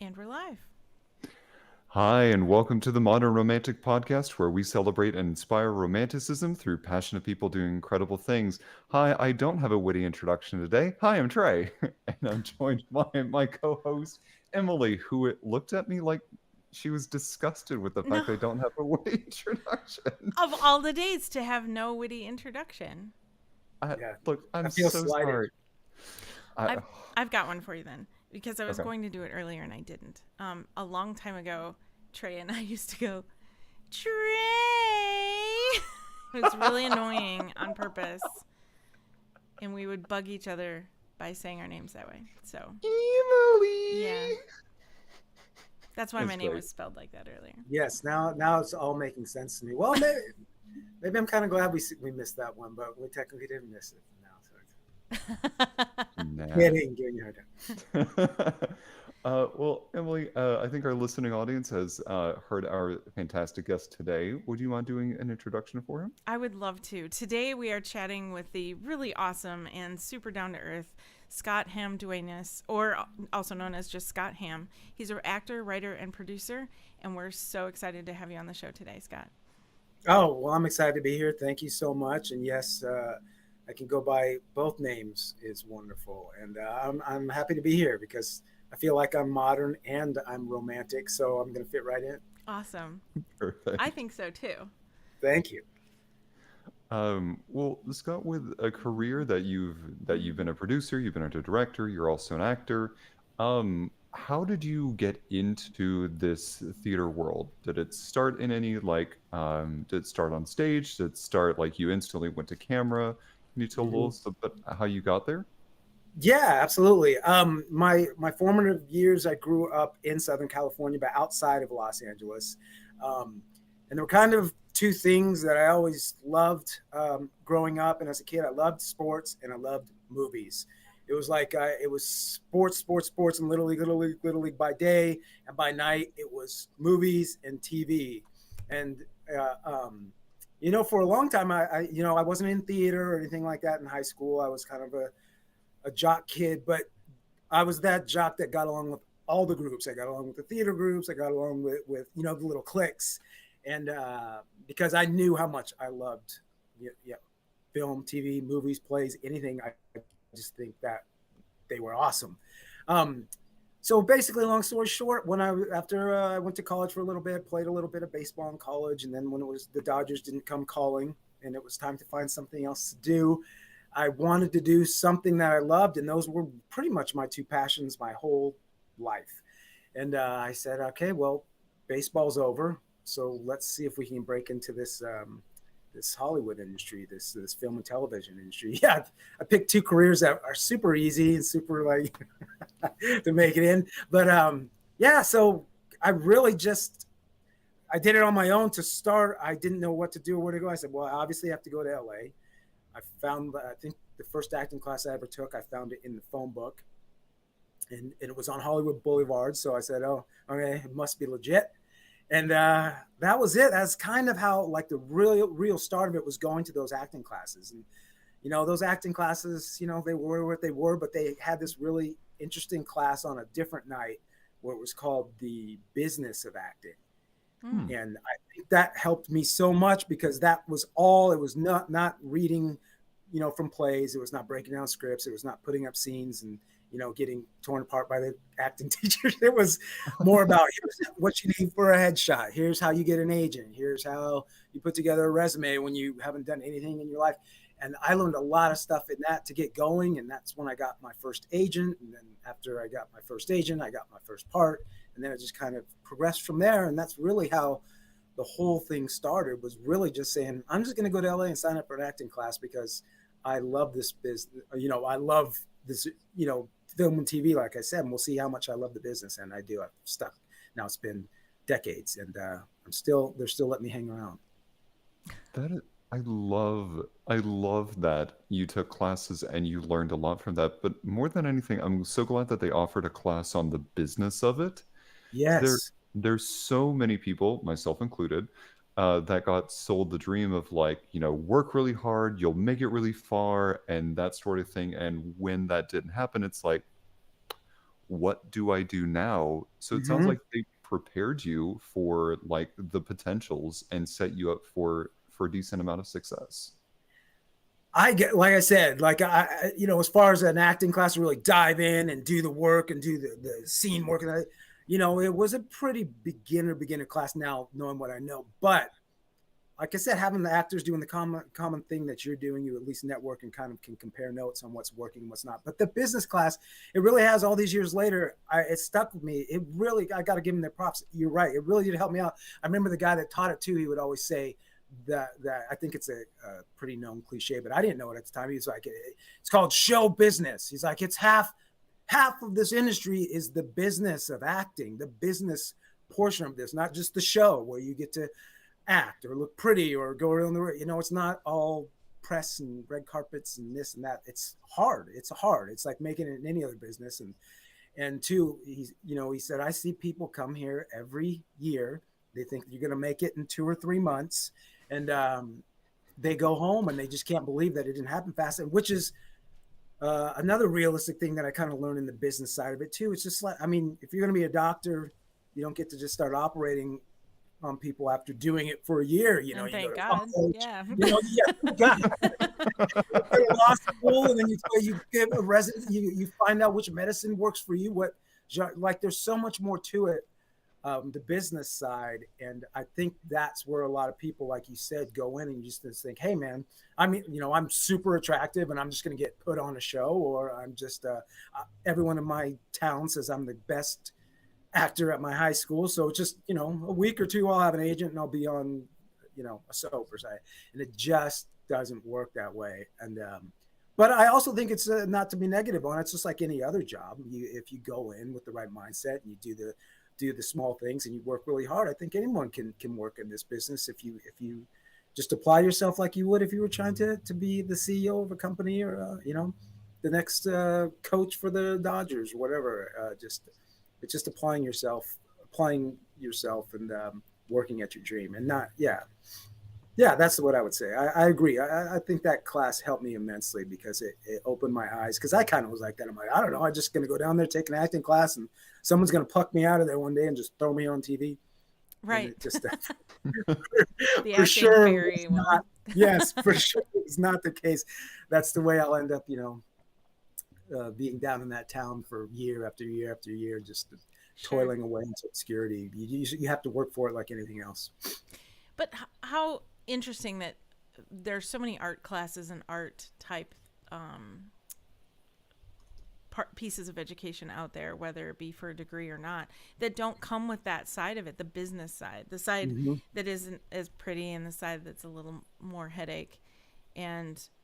And we're live. Hi, and welcome to the Modern Romantic Podcast, where we celebrate and inspire romanticism through passionate people doing incredible things. Hi, I don't have a witty introduction today. Hi, I'm Trey, and I'm joined by my co host, Emily, who looked at me like she was disgusted with the No, fact I don't have a witty introduction. of all the days to have no witty introduction. I, Yeah, look, I I'm feel so slighted. sorry. I, I've I've got one for you then because I was okay. going to do it earlier and I didn't. A long time ago, Trey and I used to go, Trey. It was really annoying on purpose, and we would bug each other by saying our names that way. So yeah, Emily! that's why my That's name great. was spelled like that earlier. Yes, now it's all making sense to me. Well, maybe I'm kind of glad we missed that one, but we technically didn't miss it now. So Nah. getting her down. Well, Emily, I think our listening audience has heard our fantastic guest today. Would you mind doing an introduction for him? I would love to. Today we are chatting with the really awesome and super down to earth Scott Hamm Duenas, or also known as just Scott Hamm. He's an actor, writer, and producer, and we're so excited to have you on the show today, Scott. Oh well, I'm excited to be here. Thank you so much. And yes, I can go by both names. Is wonderful, and I'm happy to be here because I feel like I'm modern and I'm romantic, so I'm gonna fit right in. Awesome. I Perfect. think so too. Thank you. Well, Scott, with a career that you've been a producer, you've been a director, you're also an actor. How did you get into this theater world? Did it start in any did it start on stage? Did it start like you instantly went to camera? Can you tell Mhm. us about how you got there? Yeah, absolutely. My formative years, I grew up in Southern California, but outside of Los Angeles, and there were kind of two things that I always loved growing up. And as a kid, I loved sports and I loved movies. It was like it was sports, sports, sports, and little league by day, and by night it was movies and TV. And uh, um, for a long time, I wasn't in theater or anything like that in high school. I was kind of a jock kid, but I was that jock that got along with all the groups. I got along with the theater groups. I got along with the little cliques, and because I knew how much I loved film, TV, movies, plays, anything. I just think that they were awesome. Um, so basically, long story short, when I went to college for a little bit, played a little bit of baseball in college, and then when it was the Dodgers didn't come calling, and it was time to find something else to do, I wanted to do something that I loved, and those were pretty much my two passions my whole life. And I said, okay, well, baseball's over, so let's see if we can break into this Hollywood industry, this film and television industry. Yeah, I picked two careers that are super easy and super like to make it in. But yeah, so I really just I did it on my own to start. I didn't know what to do or where to go. I said, well, I obviously have to go to LA. I think the first acting class I ever took, I found it in the phone book, and it was on Hollywood Boulevard. So I said, oh, okay, it must be legit. And that was it. That's kind of how like the real start of it was going to those acting classes. And those acting classes, they were what they were, but they had this really interesting class on a different night where it was called the business of acting. Mm. Hmm. And I think that helped me so much because that was all. It was not reading, from plays. It was not breaking down scripts. It was not putting up scenes and getting torn apart by the acting teachers. It was more about here's what you need for a headshot. Here's how you get an agent. Here's how you put together a resume when you haven't done anything in your life. And I learned a lot of stuff in that to get going. And that's when I got my first agent. And then after I got my first agent, I got my first part. And then it just kind of progressed from there. And that's really how the whole thing started, was really just saying, I'm just going to go to LA and sign up for an acting class because I love this business. I love this, film and TV, like I said, and we'll see how much I love the business. And I do. I've stuck. Now it's been decades, and they're still letting me hang around. That is, I love that you took classes and you learned a lot from that. But more than anything, I'm so glad that they offered a class on the business of it. There, Yes. there's so many people, myself included, that got sold the dream of like, work really hard, you'll make it really far, and that sort of thing. And when that didn't happen, it's like, what do I do now? So it sounds Hmm. like they prepared you for like the potentials and set you up for a decent amount of success. I get, like I said, like as far as an acting class to really dive in and do the work and do the scene work, and it was a pretty beginner class now, knowing what I know. But like I said, having the actors doing the common thing that you're doing, you at least network and kind of can compare notes on what's working and what's not. But the business class, it really has all these years later. It stuck with me. It really, I got to give them their props. You're right. It really did help me out. I remember the guy that taught it too. He would always say that I think it's a pretty known cliche, but I didn't know it at the time. He was like, it's called show business. He's like, it's half of this industry is the business of acting, the business portion of this, not just the show where you get to act or look pretty or go around the, it's not all press and red carpets and this and that. It's hard. It's like making it in any other business. And two, he said, I see people come here every year. They think you're going to make it in 2 or 3 months. And they go home and they just can't believe that it didn't happen fast. And which is another realistic thing that I kind of learned in the business side of it too. It's just like, I mean, if you're going to be a doctor, you don't get to just start operating on people after doing it for a year. And You go thank to God. college, Yeah. yeah, God, you go to law school, and then you give a resident, you find out which medicine works for you. Like there's so much more to it, the business side, and I think that's where a lot of people, like you said, go in and you just think, hey man, I mean, I'm super attractive, and I'm just going to get put on a show, or I'm just everyone in my town says I'm the best actor at my high school. So just, a week or two, I'll have an agent and I'll be on, a soap or something. And it just doesn't work that way. And, but I also think it's not to be negative on it. It's just like any other job. If you go in with the right mindset and you do the small things and you work really hard, I think anyone can work in this business if you just apply yourself like you would if you were trying to be the CEO of a company or the next coach for the Dodgers or whatever. It's just applying yourself and working at your dream, and not, yeah, that's what I would say. I agree. I think that class helped me immensely because it opened my eyes, because I kind of was like that. I'm like, I don't know, I'm just going to go down there, take an acting class, and someone's going to pluck me out of there one day and just throw me on TV. And Right. it just The for acting sure fairy was will. not. Yes, for sure it's not the case. That's the way I'll end up, being down in that town for year after year after year, just Sure. toiling away into obscurity. You have to work for it like anything else. But how interesting that there's so many art classes and art type um, pieces of education out there, whether it be for a degree or not, that don't come with that side of it, the business side, the side Mm-hmm. that isn't as pretty, and the side that's a little more headache.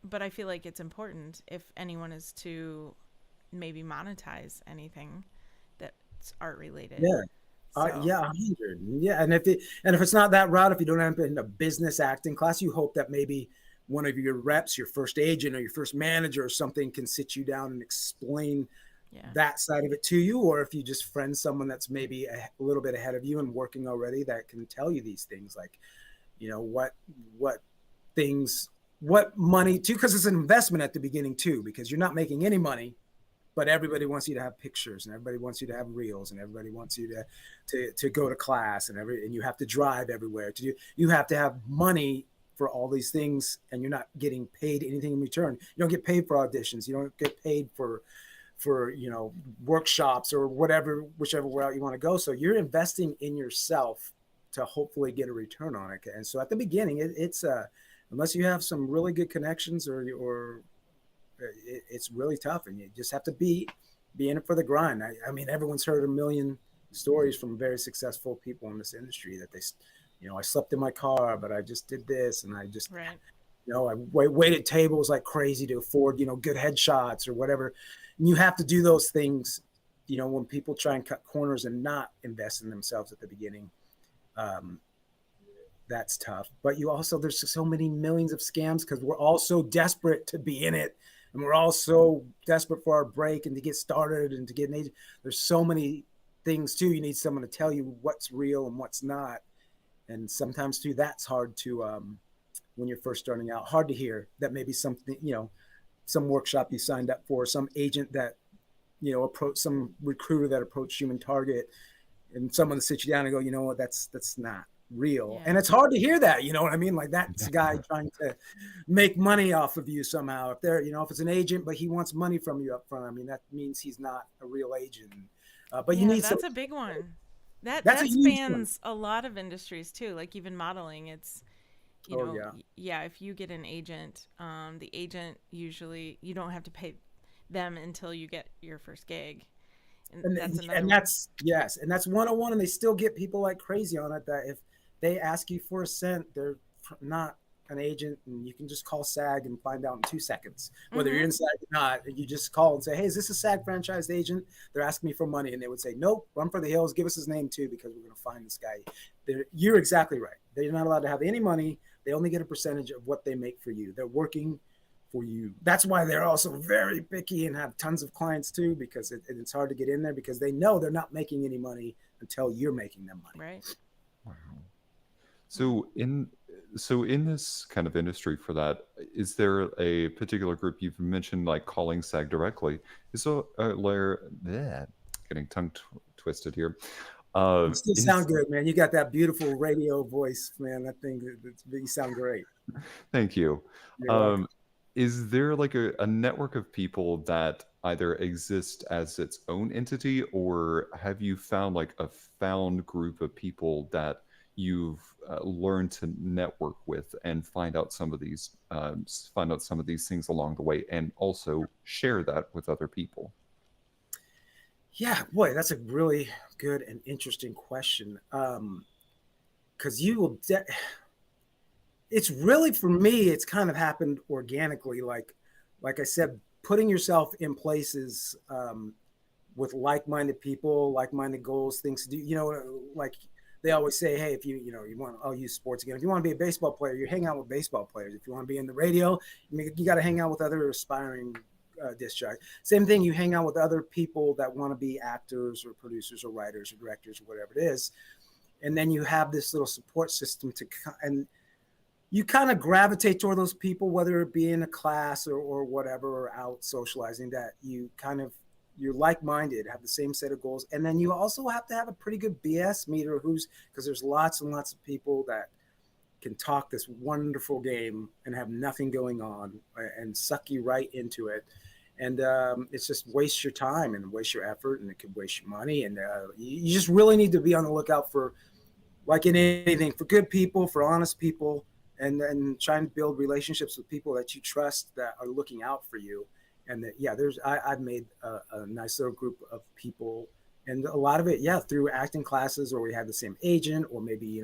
But I feel like it's important if anyone is to maybe monetize anything that's art related. Yeah. So Yeah, 100. Yeah, and if it's not that route, if you don't have in a business acting class, you hope that maybe one of your reps, your first agent or your first manager or something, can sit you down and explain yeah, that side of it to you. Or if you just friend someone that's maybe a little bit ahead of you and working already, that can tell you these things, like, what things, what money too, because it's an investment at the beginning too, because you're not making any money, but everybody wants you to have pictures, and everybody wants you to have reels, and everybody wants you to go to class, and you have to drive everywhere to do. You have to have money for all these things, and you're not getting paid anything in return. You don't get paid for auditions. You don't get paid for workshops or whatever, whichever route you want to go. So you're investing in yourself to hopefully get a return on it. And so at the beginning, it's unless you have some really good connections, or it's really tough, and you just have to be in it for the grind. I mean, everyone's heard a million stories from very successful people in this industry that I slept in my car, but I just did this, and I just, right. I waited tables like crazy to afford, good headshots or whatever. And you have to do those things, when people try and cut corners and not invest in themselves at the beginning. Um, that's tough. But there's so many millions of scams because we're all so desperate to be in it. And we're all so desperate for our break and to get started and to get an agent. There's so many things too. You need someone to tell you what's real and what's not. And sometimes too, that's hard to, when you're first starting out, hard to hear that maybe something, some workshop you signed up for, some agent that approach some recruiter that approached Human Target, and someone to sit you down and go, you know what, that's not real. Yeah. And it's hard to hear that, you know what I mean? Like that's a guy trying to make money off of you somehow. If they're, if it's an agent, but he wants money from you up front, I mean, that means he's not a real agent. But you Yeah, need some, that's a big one. That that's a that huge one. spans a lot of industries too, like even modeling. It's Oh yeah. yeah, if you get an agent, the agent usually you don't have to pay them until you get your first gig. And and that's another and one. that's yes, and that's 101, and they still get people like crazy on it. That if they ask you for a cent, they're not an agent, and you can just call SAG and find out in 2 seconds whether you're Mhm. inside or not. You just call and say, "Hey, is this a SAG franchise agent?" They're asking me for money, and they would say, "Nope, run for the hills. Give us his name too, because we're going to find this guy." You're exactly right. They're not allowed to have any money. They only get a percentage of what they make for you. They're working for you. That's why they're also very picky and have tons of clients too, because it's hard to get in there because they know they're not making any money until you're making them money. Right. Wow. Yeah. So in this kind of industry for that, is there a particular group you've mentioned like calling SAG directly? Is so bleh, getting twisted here. You still Is sound good, man. You got that beautiful radio voice, man. That thing, you sound great. Thank you. You're welcome. Um, is there like a network of people that either exist as its own entity, or have you found like a found group of people that you've learned to network with and find out some of these things along the way, and also share that with other people? Yeah, boy, that's a really good and interesting question. Because you will, it's really for me, it's kind of happened organically. Like I said, putting yourself in places with like-minded people, like-minded goals, things to do. Like they always say, hey, if you want, I'll use sports again. If you want to be a baseball player, you hang out with baseball players. If you want to be in the radio, you got to hang out with other aspiring disc jockeys. Same thing, you hang out with other people that want to be actors or producers or writers or directors or whatever it is, and then you have this little support system and you kind of gravitate toward those people, whether it be in a class or whatever, or out socializing, that you're like-minded, have the same set of goals. And then you also have to have a pretty good BS meter because there's lots and lots of people that can talk this wonderful game and have nothing going on and suck you right into it. And it's just waste your time and waste your effort, and it could waste your money. And you just really need to be on the lookout for, like in anything, for good people, for honest people, and trying to build relationships with people that you trust that are looking out for you. And that, yeah, I've made a nice little group of people, and a lot of it, yeah, through acting classes, or we had the same agent, or maybe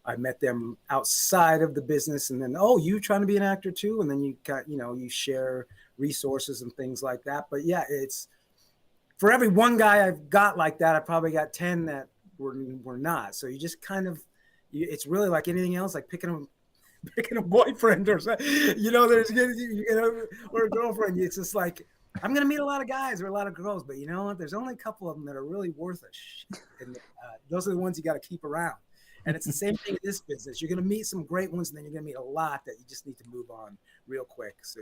I met them outside of the business, and then, oh, you trying to be an actor too, and then you share resources and things like that. But yeah, it's for every one guy I've got like that, I probably got 10 that were not. So you just kind of, it's really like anything else, like picking a boyfriend or something, or a girlfriend. It's just like, I'm going to meet a lot of guys or a lot of girls, but you know what? There's only a couple of them that are really worth a shit. And those are the ones you got to keep around. And it's the same thing in this business. You're going to meet some great ones, and then you're going to meet a lot that you just need to move on real quick. So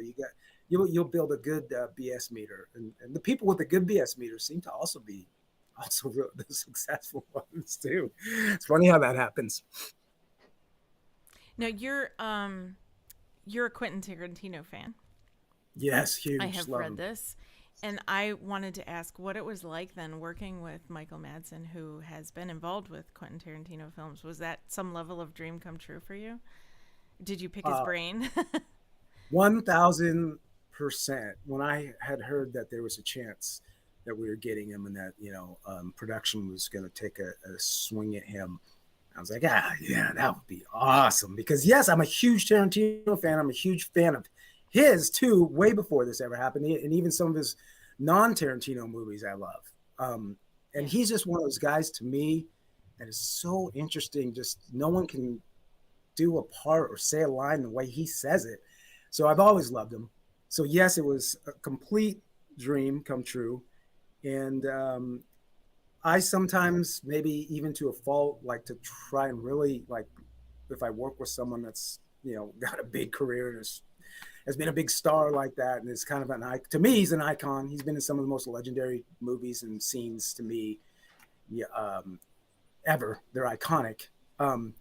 you'll build a good BS meter, and the people with the good BS meter seem to also be the successful ones too. It's funny how that happens. Now you're a Quentin Tarantino fan. Yes, I huge. have Love read them. this, and I wanted to ask what it was like then working with Michael Madsen, who has been involved with Quentin Tarantino films. Was that some level of dream come true for you? Did you pick his Uh, brain? 1,000%. When I had heard that there was a chance that we were getting him, and that production was going to take a swing at him, I was like, yeah, that would be awesome. Because yes, I'm a huge Tarantino fan. I'm a huge fan of his too, way before this ever happened, and even some of his non-Tarantino movies I love. And Yeah. he's just one of those guys to me that is so interesting. Just no one can do a part or say a line the way he says it. So I've always loved him. So yes, it was a complete dream come true. And I sometimes, maybe even to a fault, like to try and really, like, if I work with someone that's got a big career has been a big star like that, and is kind of to me, he's an icon. He's been in some of the most legendary movies and scenes to me, yeah, ever. They're iconic. Um,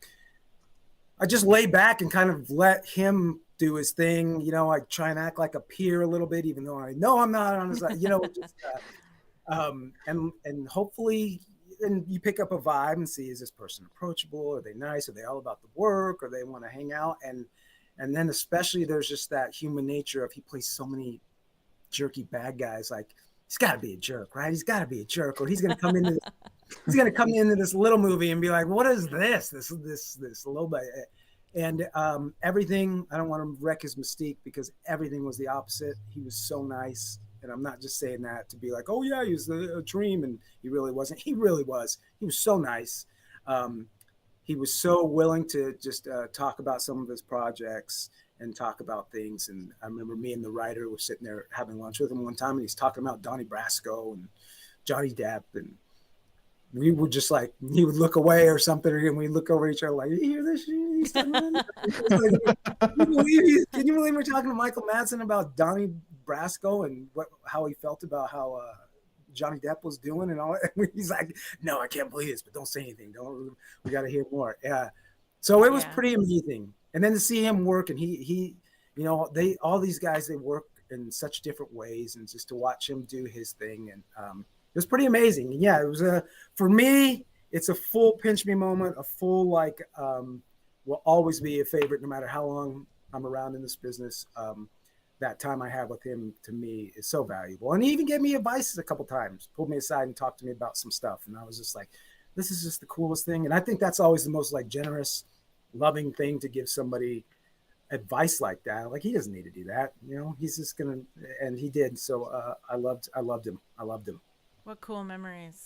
I just lay back and kind of let him do his thing. I try and act like a peer a little bit, even though I know I'm not on his side. Just and hopefully, and you pick up a vibe and see, is this person approachable? Are they nice? Are they all about the work? Or they want to hang out? And then especially there's just that human nature of he plays so many jerky bad guys. Like he's got to be a jerk, right? He's got to be a jerk, or he's going to come into this little movie and be like, what is this little bit? And everything, I don't want to wreck his mystique because everything was the opposite. He was so nice. And I'm not just saying that to be like, oh yeah, he was a dream. And he really wasn't. He really was. He was so nice. He was so willing to just talk about some of his projects and talk about things. And I remember me and the writer were sitting there having lunch with him one time, and he's talking about Donnie Brasco and Johnny Depp, and we would just like, he would look away or something, and we look over at each other like, you hear this shit? Can you believe we're talking to Michael Madsen about Donnie Brasco and how he felt about how Johnny Depp was doing and all? And he's like, no, I can't believe this, but don't say anything. We got to hear more. Yeah. So it was pretty amazing. And then to see him work, and he, all these guys, they work in such different ways, and just to watch him do his thing. And it was pretty amazing. Yeah, it was for me, it's a full pinch me moment, a full will always be a favorite no matter how long I'm around in this business. That time I had with him, to me, is so valuable. And he even gave me advice a couple times, pulled me aside and talked to me about some stuff. And I was just like, this is just the coolest thing. And I think that's always the most generous, loving thing to give somebody advice like that. Like, he doesn't need to do that. He's just going to, and he did. So I loved him. I loved him. What cool memories.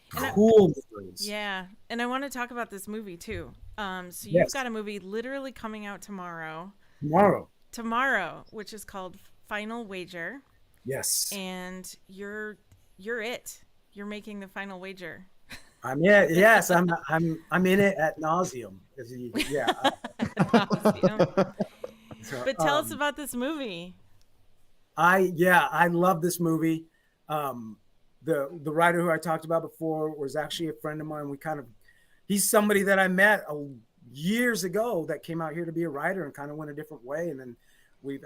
Cool memories. Yeah. And I want to talk about this movie too. So you've Yes. got a movie literally coming out tomorrow, which is called Final Wager. Yes. And you're you're making the final wager. Yes, I'm in it at nauseum. Yeah. But tell us about this movie. I love this movie. The writer who I talked about before was actually a friend of mine. He's somebody that I met years ago that came out here to be a writer and kind of went a different way. And then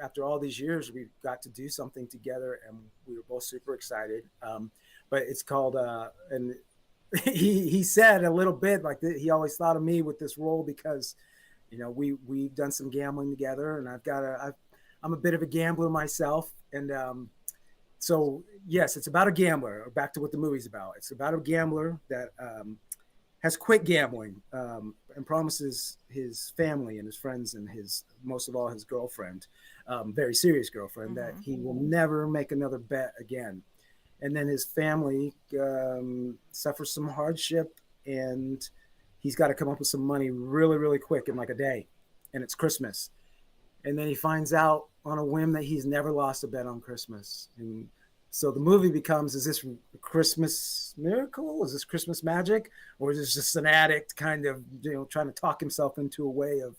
after all these years, we got to do something together, and we were both super excited. But it's called, and he said a little bit like he always thought of me with this role because, we've done some gambling together, and I'm a bit of a gambler myself. And so, yes, it's about a gambler. Back to what the movie's about. It's about a gambler that has quit gambling and promises his family and his friends and most of all his girlfriend, very serious girlfriend, that he will never make another bet again. And then his family suffers some hardship, and he's got to come up with some money really, really quick in like a day. And it's Christmas. And then he finds out on a whim that he's never lost a bet on Christmas. And so the movie becomes, is this Christmas miracle? Is this Christmas magic? Or is this just an addict kind of, trying to talk himself into a way of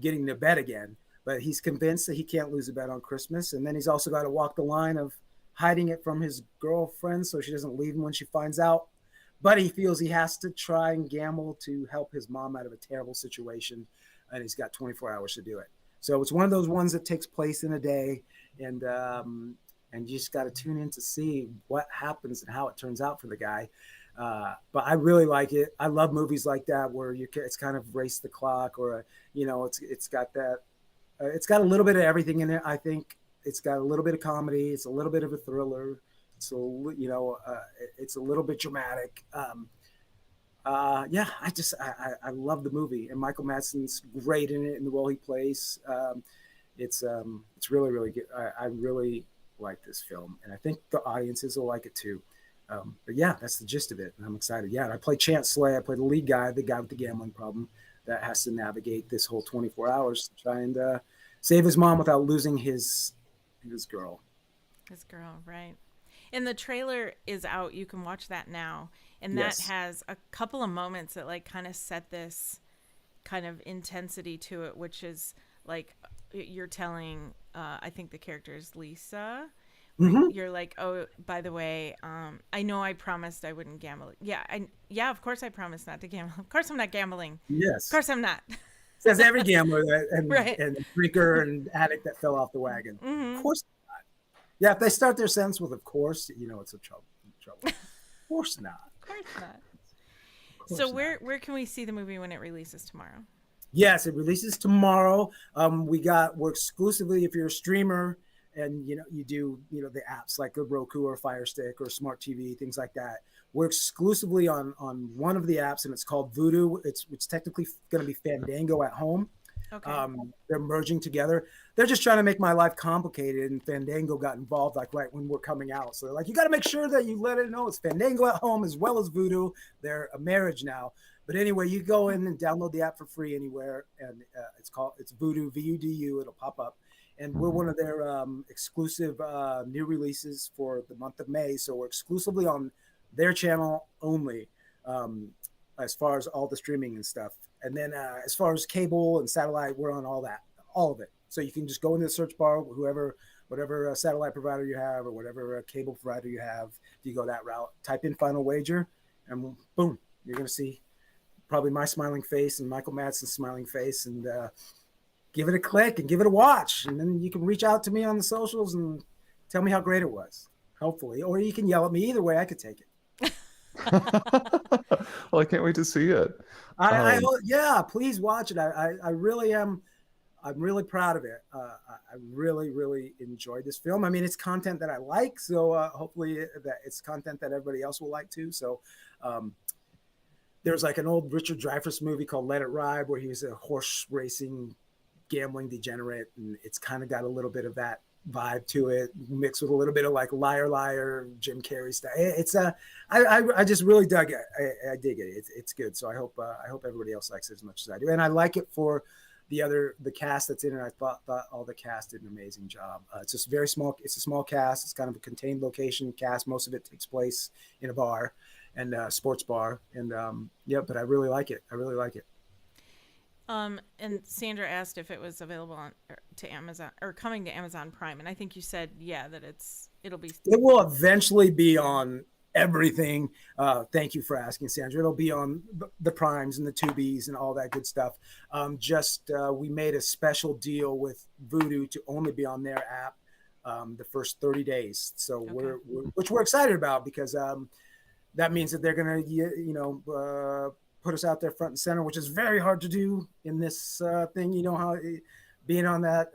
getting to bet again? But he's convinced that he can't lose a bet on Christmas. And then he's also got to walk the line of hiding it from his girlfriend so she doesn't leave him when she finds out. But he feels he has to try and gamble to help his mom out of a terrible situation. And he's got 24 hours to do it. So it's one of those ones that takes place in a day, and you just got to tune in to see what happens and how it turns out for the guy. But I really like it. I love movies like that where it's kind of race the clock, or it's got that. It's got a little bit of everything in it. I think it's got a little bit of comedy. It's a little bit of a thriller. So it's a little bit dramatic. I love the movie, and Michael Madsen's great in it in the role he plays. It's really, really good. I really like this film, and I think the audiences will like it too. But yeah, that's the gist of it, and I'm excited. Yeah, and I play Chance Slay. I play the lead guy, the guy with the gambling problem that has to navigate this whole 24 hours to try and save his mom without losing his girl. His girl, right. And the trailer is out. You can watch that now. And that Yes. has a couple of moments that kind of set this kind of intensity to it, which is you're telling, I think the character is Lisa, where Hmm. you're like, oh, by the way, I know I promised I wouldn't gamble. Yeah, of course I promised not to gamble. Of course I'm not gambling. Of Yes. course I'm not. Says every gambler Right. and drinker and addict that fell off the wagon. Of Hmm. course. Yeah, if they start their sentence with "of course," it's a trouble. Of course not. Of course not. Of So course not. where can we see the movie when it releases tomorrow? Yes, it releases tomorrow. We're exclusively, if you're a streamer and you do the apps like a Roku or Fire Stick or Smart TV, things like that. We're exclusively on one of the apps, and it's called Vudu. It's technically going to be Fandango at home. Okay. They're merging together. They're just trying to make my life complicated, and Fandango got involved like right when we're coming out. So they're like, you got to make sure that you let it know it's Fandango at home as well as Vudu. They're a marriage now. But anyway, you go in and download the app for free anywhere, and it's Vudu, VUDU. It'll pop up, and we're one of their exclusive new releases for the month of May. So we're exclusively on their channel only, as far as all the streaming and stuff. And then as far as cable and satellite, we're on all of it. So you can just go into the search bar, whatever satellite provider you have or whatever cable provider you have. If you go that route, type in Final Wager, and boom, you're going to see probably my smiling face and Michael Madsen's smiling face, and give it a click and give it a watch. And then you can reach out to me on the socials and tell me how great it was, hopefully. Or you can yell at me. Either way, I could take it. Well, I can't wait to see it. Yeah, please watch it. I really am. I'm really proud of it. I really, really enjoyed this film. I mean, it's content that I like, so hopefully that it's content that everybody else will like too. So there's like an old Richard Dreyfuss movie called Let It Ride, where he was a horse racing, gambling degenerate, and it's kind of got a little bit of that vibe to it, mixed with a little bit of like Liar Liar, Jim Carrey stuff. I just really dug it. I dig it. It's good. So I hope everybody else likes it as much as I do, and I like it for the cast that's in it. I thought all the cast did an amazing job. It's just very small. It's a small cast. It's kind of a contained location cast. Most of it takes place in a bar and sports bar, and yeah, but I really like it. I really like it. And Sandra asked if it was available to Amazon or coming to Amazon Prime, and I think you said that it'll be. It will eventually be on everything. Thank you for asking, Sandra. It'll be on the Primes and the Tubies and all that good stuff. We made a special deal with Vudu to only be on their app the first 30 days. So Okay. which we're excited about, because that means that they're going to put us out there front and center, which is very hard to do in this thing. You know how being on that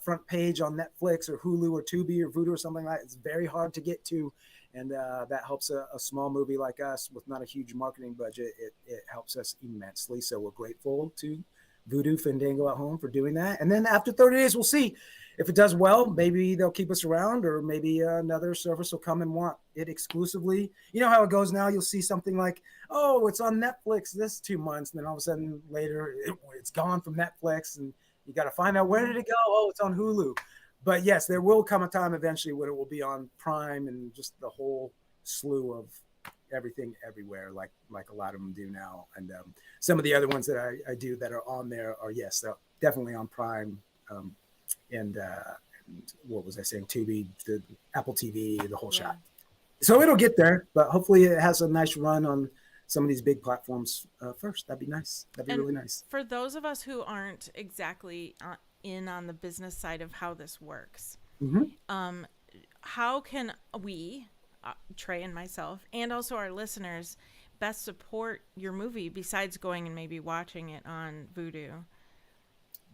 front page on Netflix or Hulu or Tubi or Vudu or something like that, it's very hard to get to. And that helps a small movie like us with not a huge marketing budget. It helps us immensely. So we're grateful to Vudu Fandango at Home for doing that. And then after 30 days, we'll see if it does well. Maybe they'll keep us around, or maybe another service will come and want it exclusively. You know how it goes now. You'll see something like, oh, it's on Netflix this 2 months. And then all of a sudden later it's gone from Netflix, and you got to find out, where did it go? Oh, it's on Hulu. But yes, there will come a time eventually when it will be on Prime and just the whole slew of everything everywhere, like a lot of them do now. And some of the other ones that I do that are on there are, yes, they're definitely on Prime. And what was I saying? Tubi, the Apple TV, the whole shot. So it'll get there, but hopefully it has a nice run on some of these big platforms first. That'd be nice. That'd be really nice. For those of us who aren't exactly in on the business side of how this works, how can we, Trey and myself, and also our listeners, best support your movie besides going and maybe watching it on Vudu?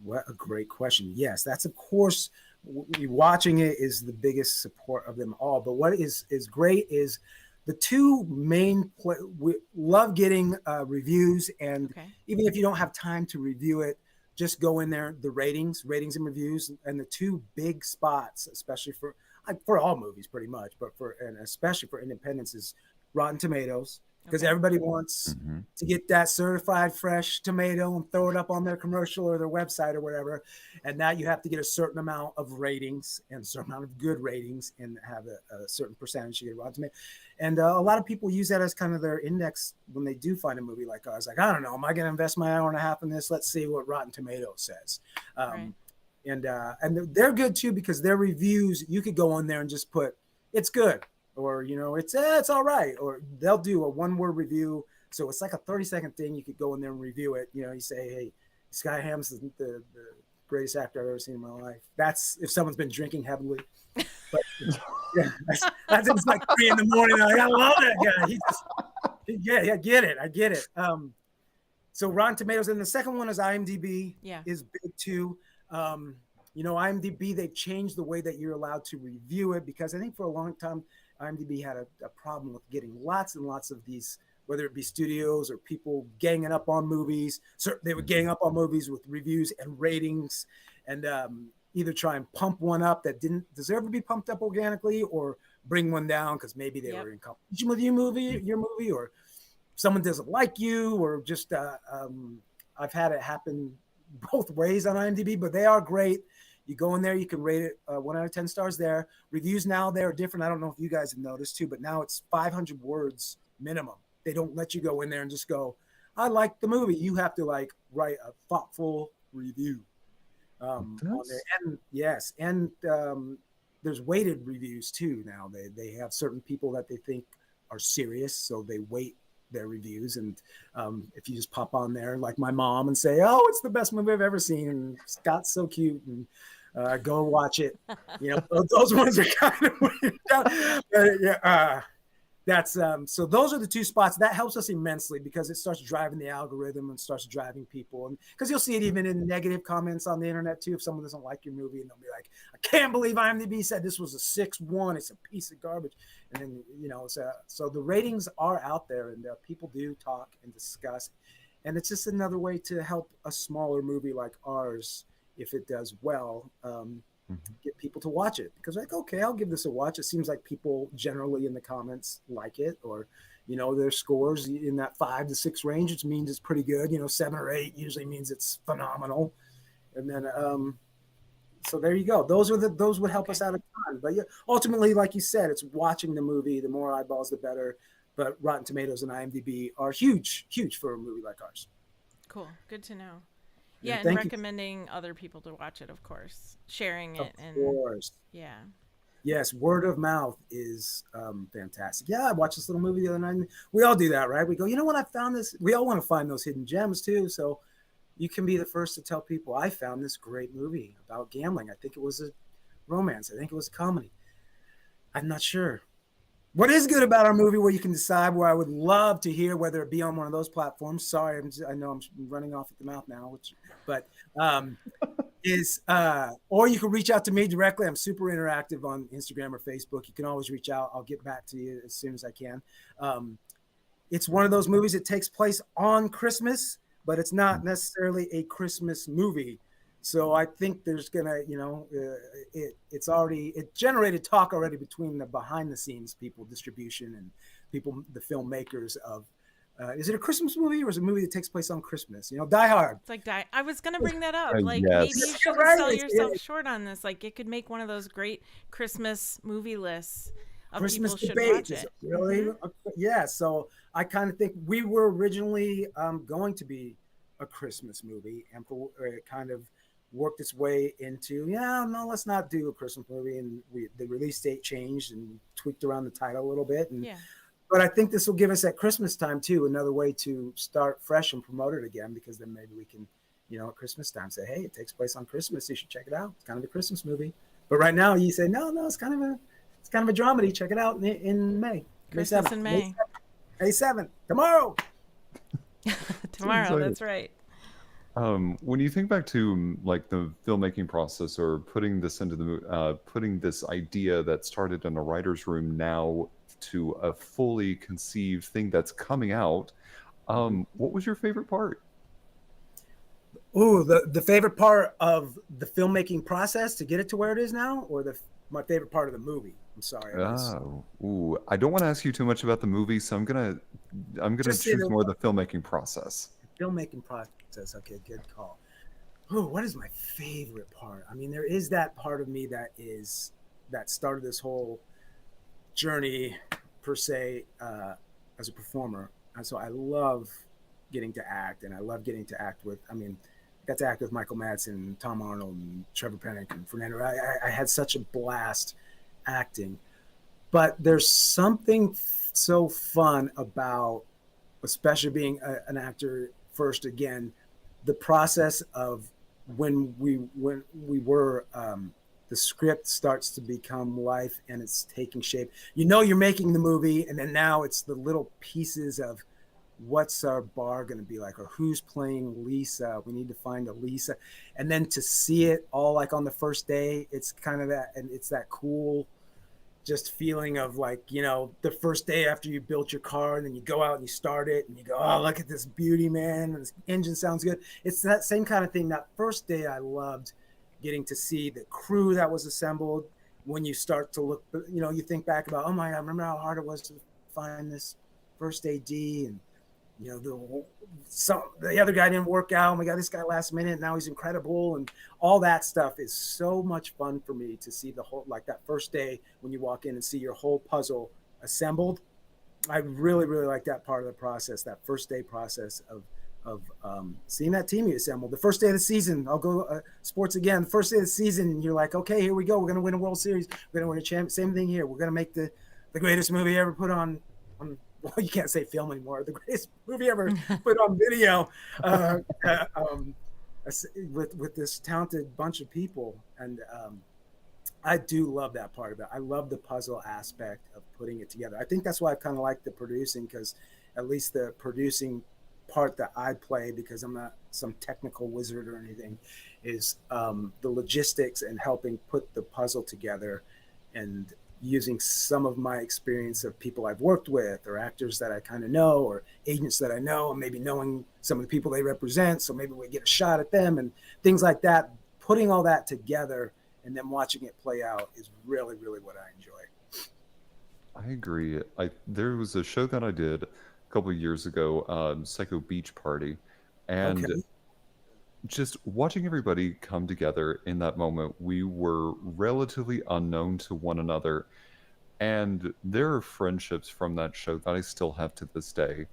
What a great question. Yes, that's, of course, watching it is the biggest support of them all. But what is great is the two main we love getting reviews, and even if you don't have time to review it, just go in there, the ratings and reviews. And the two big spots, especially for all movies pretty much, but especially for independents, is Rotten Tomatoes, because everybody wants to get that certified fresh tomato and throw it up on their commercial or their website or whatever. And now you have to get a certain amount of ratings and a certain amount of good ratings and have a certain percentage to get Rotten Tomato. And a lot of people use that as kind of their index when they do find a movie like ours. Like, I don't know, am I going to invest my hour and a half in this? Let's see what Rotten Tomatoes says. and they're good too because their reviews you could go on there and just put it's good or it's all right, or they'll do a 1-word review. So it's like a 30-second thing. You could go in there and review it. You say, hey, Sky Hamm's the greatest actor I've ever seen in my life. That's if someone's been drinking heavily. But yeah, that's it's like 3 a.m. Like, I love that guy. Yeah, I get it. So Rotten Tomatoes, and the second one is IMDb. Yeah. Is big too. IMDb, they've changed the way that you're allowed to review it because I think for a long time IMDb had a problem with getting lots and lots of these, whether it be studios or people ganging up on movies. So they would gang up on movies with reviews and ratings, and either try and pump one up that didn't deserve to be pumped up organically, or bring one down because maybe they were in competition with your movie, or someone doesn't like you, or just I've had it happen both ways on IMDb, but they are great. You go in there, you can rate it 1 out of 10 stars there. Reviews now, they're different. I don't know if you guys have noticed too, but now it's 500 words minimum. They don't let you go in there and just go, I like the movie. You have to write a thoughtful review on there. And yes, and there's weighted reviews too now. They have certain people that they think are serious, so they weight their reviews. And if you just pop on there like my mom and say, oh, it's the best movie I've ever seen, and Scott's so cute, and go watch it, those ones are kind of weird. That's so those are the two spots that helps us immensely because it starts driving the algorithm and starts driving people, and because you'll see it even in negative comments on the internet too. If someone doesn't like your movie, and they'll be like, I can't believe IMDb said this was a 6.1, it's a piece of garbage. And then so the ratings are out there, and people do talk and discuss, and it's just another way to help a smaller movie like ours, if it does well, get people to watch it, because okay, I'll give this a watch. It seems like people generally in the comments like it, or their scores in that 5 to 6 range, which means it's pretty good. 7 or 8 usually means it's phenomenal. And then so there you go. Those would help us out a ton. But ultimately, like you said, it's watching the movie. The more eyeballs, the better. But Rotten Tomatoes and IMDb are huge for a movie like ours. Cool. Good to know. Yeah, and recommending other people to watch it, of course. Sharing it. Of course. Yeah. Yes, word of mouth is fantastic. Yeah, I watched this little movie the other night. We all do that, right? We go, you know what? I found this. We all want to find those hidden gems too. So you can be the first to tell people, I found this great movie about gambling. I think it was a romance. I think it was a comedy. I'm not sure. What is good about our movie, where you can decide, where I would love to hear, whether it be on one of those platforms. Sorry, I know I'm running off at the mouth now, or you can reach out to me directly. I'm super interactive on Instagram or Facebook. You can always reach out. I'll get back to you as soon as I can. It's one of those movies that takes place on Christmas, but it's not necessarily a Christmas movie. So I think there's gonna, it generated talk already between the behind the scenes people, distribution, and people, the filmmakers of, is it a Christmas movie, or is it a movie that takes place on Christmas? Die Hard. It's like I was gonna bring that up. Maybe you should sell yourself short on this. It could make one of those great Christmas movie lists. Christmas people debate. Should watch it. Really? Yeah. So I kind of think we were originally going to be a Christmas movie, and it kind of worked its way into, let's not do a Christmas movie. And the release date changed and tweaked around the title a little bit. But I think this will give us at Christmas time too another way to start fresh and promote it again, because then maybe we can, at Christmas time say, hey, it takes place on Christmas. You should check it out. It's kind of a Christmas movie. But right now you say, no, it's kind of a dramedy. Check it out in May. Christmas May 7th. In May. May 7th. Tomorrow. Tomorrow. That's right. When you think back to the filmmaking process, or putting this into putting this idea that started in a writer's room now to a fully conceived thing that's coming out, what was your favorite part? Ooh, the favorite part of the filmmaking process to get it to where it is now, or my favorite part of the movie? I'm sorry. I don't want to ask you too much about the movie, so I'm gonna choose more the filmmaking process. Filmmaking process. Okay, good call. Oh, what is my favorite part? I mean, there is that part of me that started this whole journey per se as a performer, and so I love getting to act, and I love getting to act with. I mean, got to act with Michael Madsen, Tom Arnold, and Trevor Pennick, and Fernando. I had such a blast acting. But there's something so fun about, especially being an actor first again, the process of when we were the script starts to become life and it's taking shape. You know, you're making the movie, and then now it's the little pieces of what's our bar going to be like, or who's playing Lisa. We need to find a Lisa, and then to see it all like on the first day, it's kind of that, and it's that cool just feeling of like, you know, the first day after you built your car and then you go out and you start it and you go, oh, look at this beauty, man, and this engine sounds good. It's that same kind of thing. That first day I loved getting to see the crew that was assembled. When you start to look, you know, you think back about, oh my God, remember how hard it was to find this first AD, and you know, the other guy didn't work out, and we got this guy last minute, now he's incredible, and all that stuff is so much fun for me to see the whole, like that first day when you walk in and see your whole puzzle assembled. I really, really like that part of the process, that first day process of seeing that team you assembled. The first day of the season, I'll go sports again. The first day of the season, you're like, okay, here we go. We're going to win a World Series. We're going to win a champion. Same thing here. We're going to make the greatest movie ever put on well, you can't say film anymore. The greatest movie ever put on video with this talented bunch of people. And I do love that part of it. I love the puzzle aspect of putting it together. I think that's why I kind of like the producing, because at least the producing part that I play, because I'm not some technical wizard or anything, is the logistics and helping put the puzzle together, and using some of my experience of people I've worked with, or actors that I kind of know, or agents that I know, and maybe knowing some of the people they represent. So maybe we get a shot at them and things like that. Putting all that together and then watching it play out is really, really what I enjoy. I agree. There was a show that I did a couple of years ago, Psycho Beach Party, and Okay. just watching everybody come together in that moment. We were relatively unknown to one another, and there are friendships from that show that I still have to this day.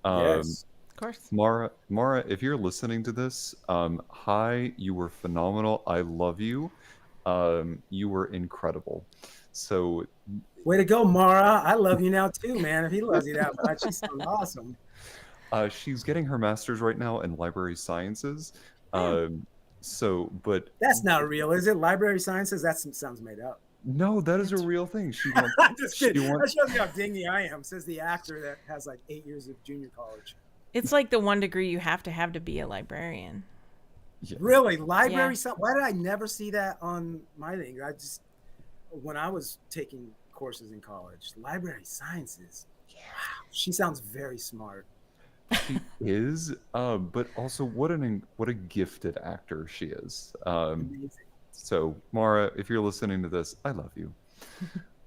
Um, Yes. Of course. Mara, if you're listening to this, hi, you were phenomenal. I love you. You were incredible. So, Way to go, Mara. I love you now too, man. If he loves you that much, she sounds awesome. she's getting her master's right now in library sciences. Yeah. But That's not real, is it? Library sciences? That sounds made up. no, that is a That's real thing. She wants, Just she kidding. That wants, shows you how dingy I am, says the actor that has like 8 years of junior college. It's like the one degree you have to be a librarian. yeah. Really? Library Yeah. science? Why did I never see that on my thing? When I was taking courses in college, library sciences. Wow. She sounds very smart. She is, but also what a gifted actor she is. Amazing. So Mara, if you're listening to this, I love you.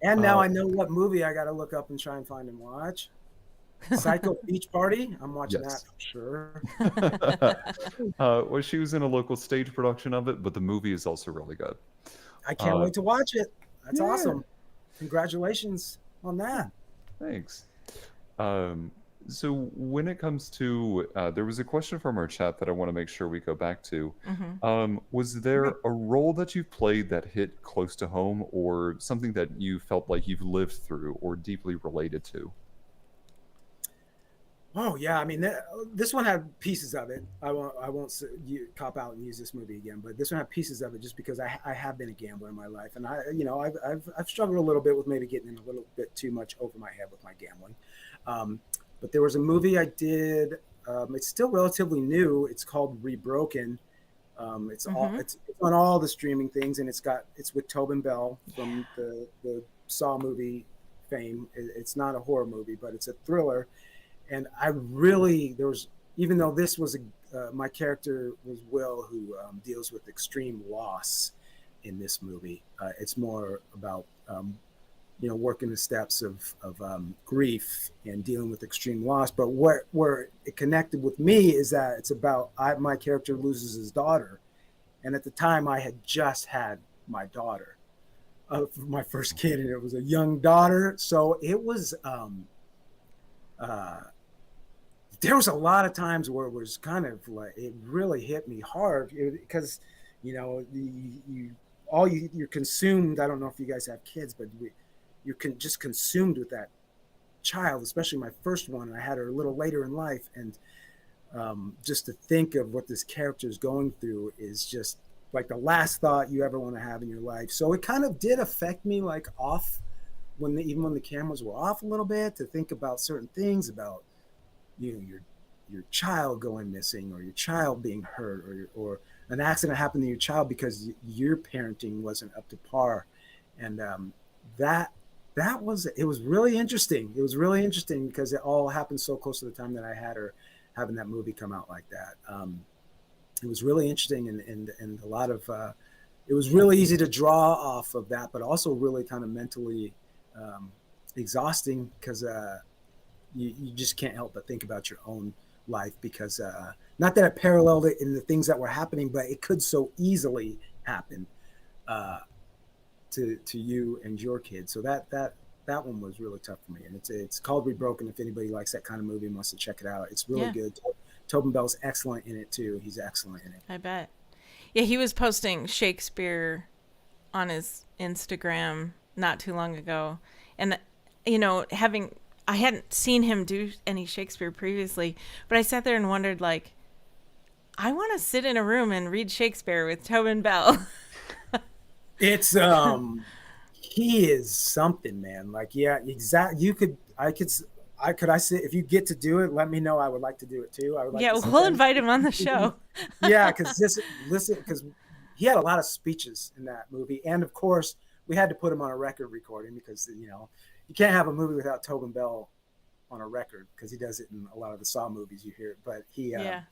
And now Uh, I know what movie I got to look up and try and find and watch. Psycho Beach Party. I'm watching that yes. for sure. Well, she was in a local stage production of it, but the movie is also really good. I can't Uh, wait to watch it. That's yeah, awesome. Congratulations on that. thanks. Um, so when it comes to, there was a question from our chat that I want to make sure we go back to. Hmm. Was there a role that you've played that hit close to home, or something that you felt like you've lived through or deeply related to? Oh yeah, I mean this one had pieces of it. I won't cop out and use this movie again, but this one had pieces of it just because I have been a gambler in my life, and I've struggled a little bit with maybe getting in a little bit too much over my head with my gambling. But there was a movie I did. It's still relatively new. It's called Rebroken. Hmm. It's on all the streaming things, and it's with Tobin Bell from the Saw movie fame. It's not a horror movie, but it's a thriller, and I really there was, even though this was my character was Will, who deals with extreme loss in this movie. It's more about working the steps of grief and dealing with extreme loss. But where it connected with me is that it's about my character loses his daughter, and at the time I had just had my daughter, my first kid, and it was a young daughter. So it was uh, there was a lot of times where it was kind of like it really hit me hard because you're consumed. I don't know if you guys have kids, but you can just consumed with that child, especially my first one. I had her a little later in life, and just to think of what this character is going through is just like the last thought you ever want to have in your life. So it kind of did affect me, like off even when the cameras were off a little bit, to think about certain things about your child going missing, or your child being hurt, or an accident happened to your child because your parenting wasn't up to par. And that it was really interesting. It was really interesting because it all happened so close to the time that I had her having that movie come out like that. It was really interesting, and a lot of it was really easy to draw off of that, but also really kind of mentally exhausting because you just can't help but think about your own life, because not that it paralleled it in the things that were happening, but it could so easily happen uh, to you and your kids. So that one was really tough for me, and it's called Rebroken. If anybody likes that kind of movie and wants to check it out, it's really Yeah. good. Tobin Bell's excellent in it too. He's excellent in it. I bet. Yeah, he was posting Shakespeare on his Instagram not too long ago. And, I hadn't seen him do any Shakespeare previously, but I sat there and wondered, like, I want to sit in a room and read Shakespeare with Tobin Bell. It's he is something, man. Like, yeah, exactly. I sit, if you get to do it, let me know. I would like to do it too. I would like Yeah, to sit we'll there. invite him on the show. Yeah, because just listen, because he had a lot of speeches in that movie, and of course we had to put him on a record recording because you can't have a movie without Tobin Bell on a record, because he does it in a lot of the Saw movies you hear. But Yeah.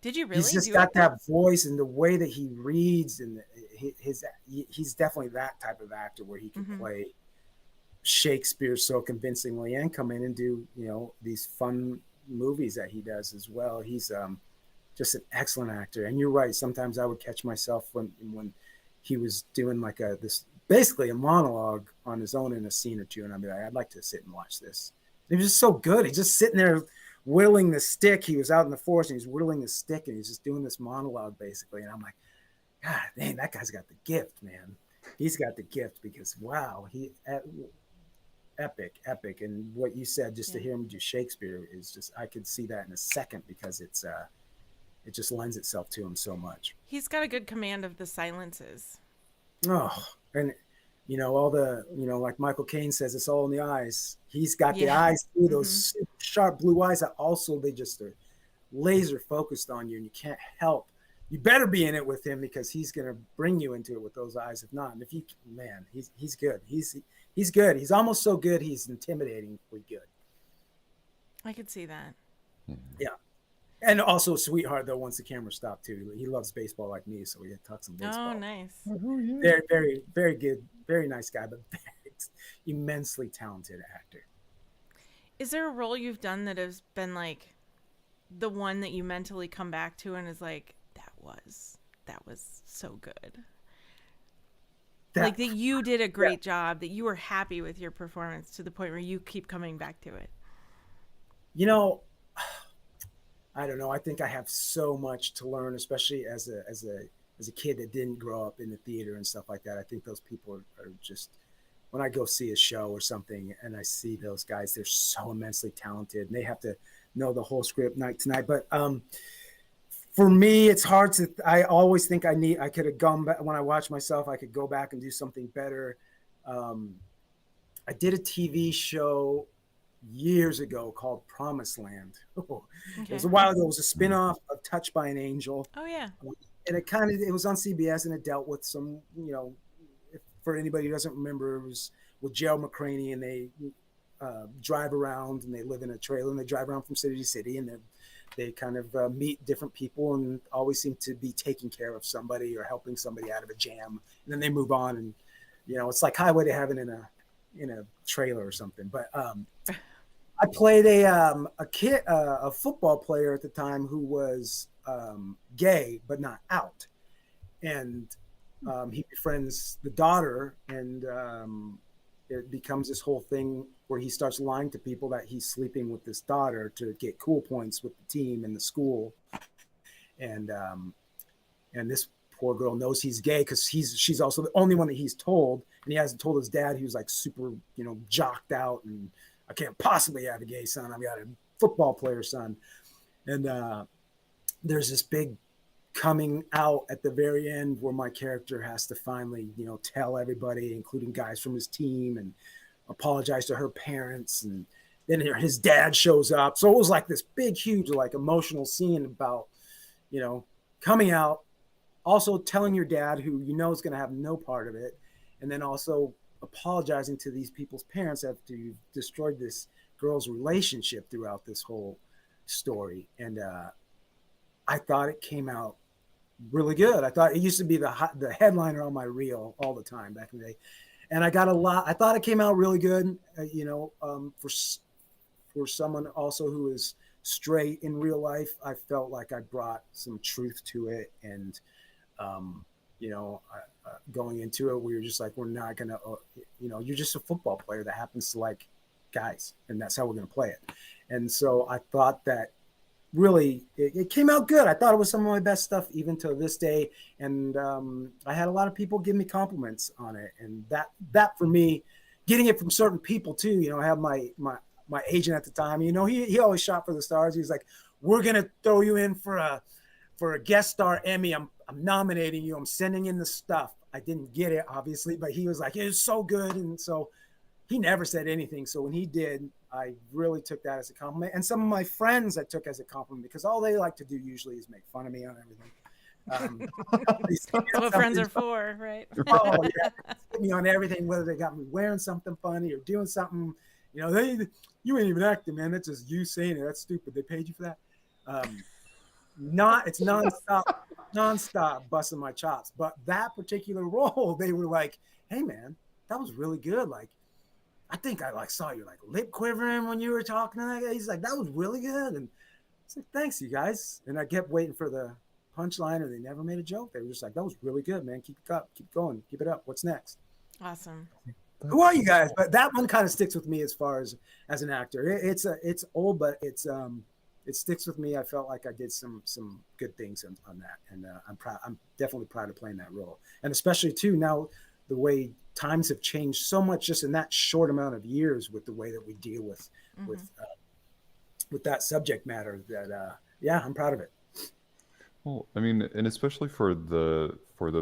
Did you really he's just do got it? that voice and the way that he reads, and he's definitely that type of actor where he can play Shakespeare so convincingly and come in and do these fun movies that he does as well. He's just an excellent actor. And you're right. Sometimes I would catch myself when he was doing like this basically a monologue on his own in a scene or two, and I'd be like, I'd like to sit and watch this. He was just so good. He's just sitting there whittling the stick. He was out in the forest and he's whittling the stick, and he's just doing this monologue basically. And I'm like, God dang, that guy's got the gift, man. He's got the gift, because wow, epic. And what you said, just to hear him do Shakespeare is just, I could see that in a second, because it just lends itself to him so much. He's got a good command of the silences. Oh, and all the like Michael Caine says, it's all in the eyes. He's got the Yeah. eyes through those super sharp blue eyes that also they just are laser focused on you, and you can't help. You better be in it with him, because he's gonna bring you into it with those eyes. If not, and if you, man, he's good. He's good. He's almost so good he's intimidatingly good. I could see that. Yeah. And also a sweetheart though. Once the camera stopped too, he loves baseball like me, so we had talked some baseball. Oh, nice. Oh, yeah. Very, very, very good, very nice guy, but very immensely talented actor. Is there a role you've done that has been like the one that you mentally come back to and is like, that was so good? Like that you did a great job, that you were happy with your performance to the point where you keep coming back to it. I don't know. I think I have so much to learn, especially as a kid that didn't grow up in the theater and stuff like that. I think those people are just, when I go see a show or something and I see those guys, they're so immensely talented, and they have to know the whole script night to night. But for me, it's hard to. I always think I could have gone back when I watch myself. I could go back and do something better. I did a TV show years ago called Promised Land. It was a while ago. It was a spinoff of Touched by an Angel. Oh yeah. And it was on CBS, and it dealt with some, for anybody who doesn't remember, it was with Gerald McCraney, and they drive around, and they live in a trailer, and they drive around from city to city, and they kind of meet different people, and always seem to be taking care of somebody or helping somebody out of a jam, and then they move on, and it's like Highway to Heaven in a trailer or something. But I played a football player at the time who was gay but not out, and he befriends the daughter, and it becomes this whole thing where he starts lying to people that he's sleeping with this daughter to get cool points with the team and the school. And and this poor girl knows he's gay because she's also the only one that he's told, and he hasn't told his dad. He was like super, jocked out, and I can't possibly have a gay son. I've got a football player son. And there's this big coming out at the very end where my character has to finally, tell everybody, including guys from his team, and apologize to her parents. And then his dad shows up. So it was like this big, huge, like emotional scene about, coming out, also telling your dad, who is going to have no part of it, and then also apologizing to these people's parents after you've destroyed this girl's relationship throughout this whole story. And I thought it came out really good. I thought it used to be the headliner on my reel all the time back in the day, and I got a lot. I thought it came out really good. For someone also who is straight in real life, I felt like I brought some truth to it. And going into it, we were just like, we're not gonna, you're just a football player that happens to like guys, and that's how we're gonna play it. And so I thought that really it came out good. I thought it was some of my best stuff even to this day. And I had a lot of people give me compliments on it, and that for me, getting it from certain people too. I have my agent at the time. He always shot for the stars. He was like, "We're gonna throw you in for a guest star Emmy. I'm nominating you. I'm sending in the stuff." I didn't get it, obviously, but he was like, "It was so good." And so he never said anything. So when he did, I really took that as a compliment. And some of my friends I took as a compliment, because all they like to do usually is make fun of me on everything. That's what friends are for, right? Oh, yeah. Put me on everything, whether they got me wearing something funny or doing something. You ain't even acting, man. That's just you saying it. That's stupid. They paid you for that. It's nonstop busting my chops. But that particular role, they were like, "Hey, man, that was really good. Like, I think I saw your lip quivering when you were talking to that guy." He's like, "That was really good." And it's like, "Thanks, you guys." And I kept waiting for the punchline, or they never made a joke. They were just like, "That was really good, man. Keep it up. Keep going. Keep it up. What's next?" Awesome. Who are you guys? But that one kind of sticks with me as far as an actor. It's old, but it sticks with me. I felt like I did some good things on that, and I'm proud. I'm definitely proud of playing that role, and especially too now the way times have changed so much just in that short amount of years with the way that we deal with that subject matter. That I'm proud of it. Well, I mean, and especially for the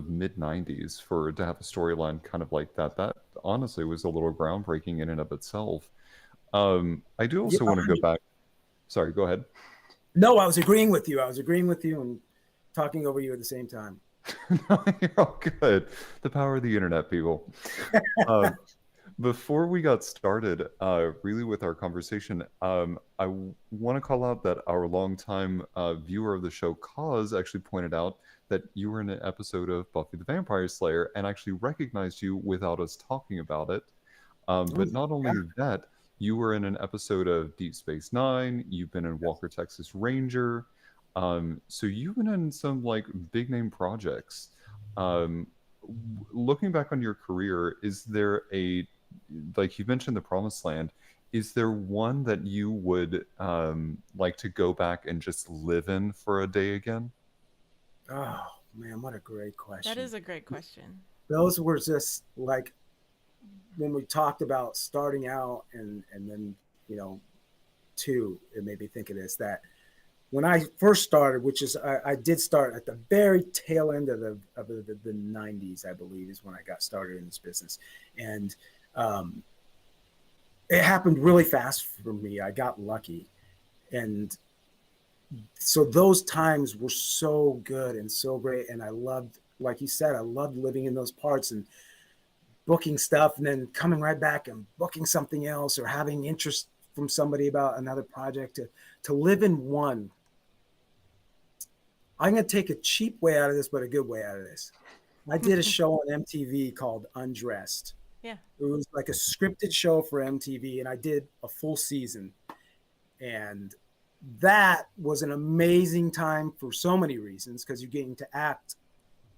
mid '90s, to have a storyline kind of like that honestly was a little groundbreaking in and of itself. I do also want to go back. Sorry, go ahead. No, I was agreeing with you. And talking over you at the same time. No, you're all good. The power of the internet, people. Before we got started, really with our conversation, I want to call out that our longtime viewer of the show, Cause, actually pointed out that you were in an episode of Buffy the Vampire Slayer and actually recognized you without us talking about it. But not only that, you were in an episode of Deep Space Nine. You've been in Walker, Texas Ranger. So you've been in some big name projects. Looking back on your career, is there you mentioned the Promised Land, is there one that you would like to go back and just live in for a day again? Oh man, what a great question. That is a great question. Those were just when we talked about starting out, and then two, it made me think of this, that when I first started, which is I did start at the very tail end of the 90s, I believe, is when I got started in this business. And it happened really fast for me. I got lucky. And so those times were so good and so great. And I loved, like you said, I loved living in those parts and booking stuff and then coming right back and booking something else, or having interest from somebody about another project. To live in one. I'm going to take a cheap way out of this, but a good way out of this. I did a show on MTV called Undressed. Yeah. It was like a scripted show for MTV, and I did a full season. And that was an amazing time for so many reasons, because you're getting to act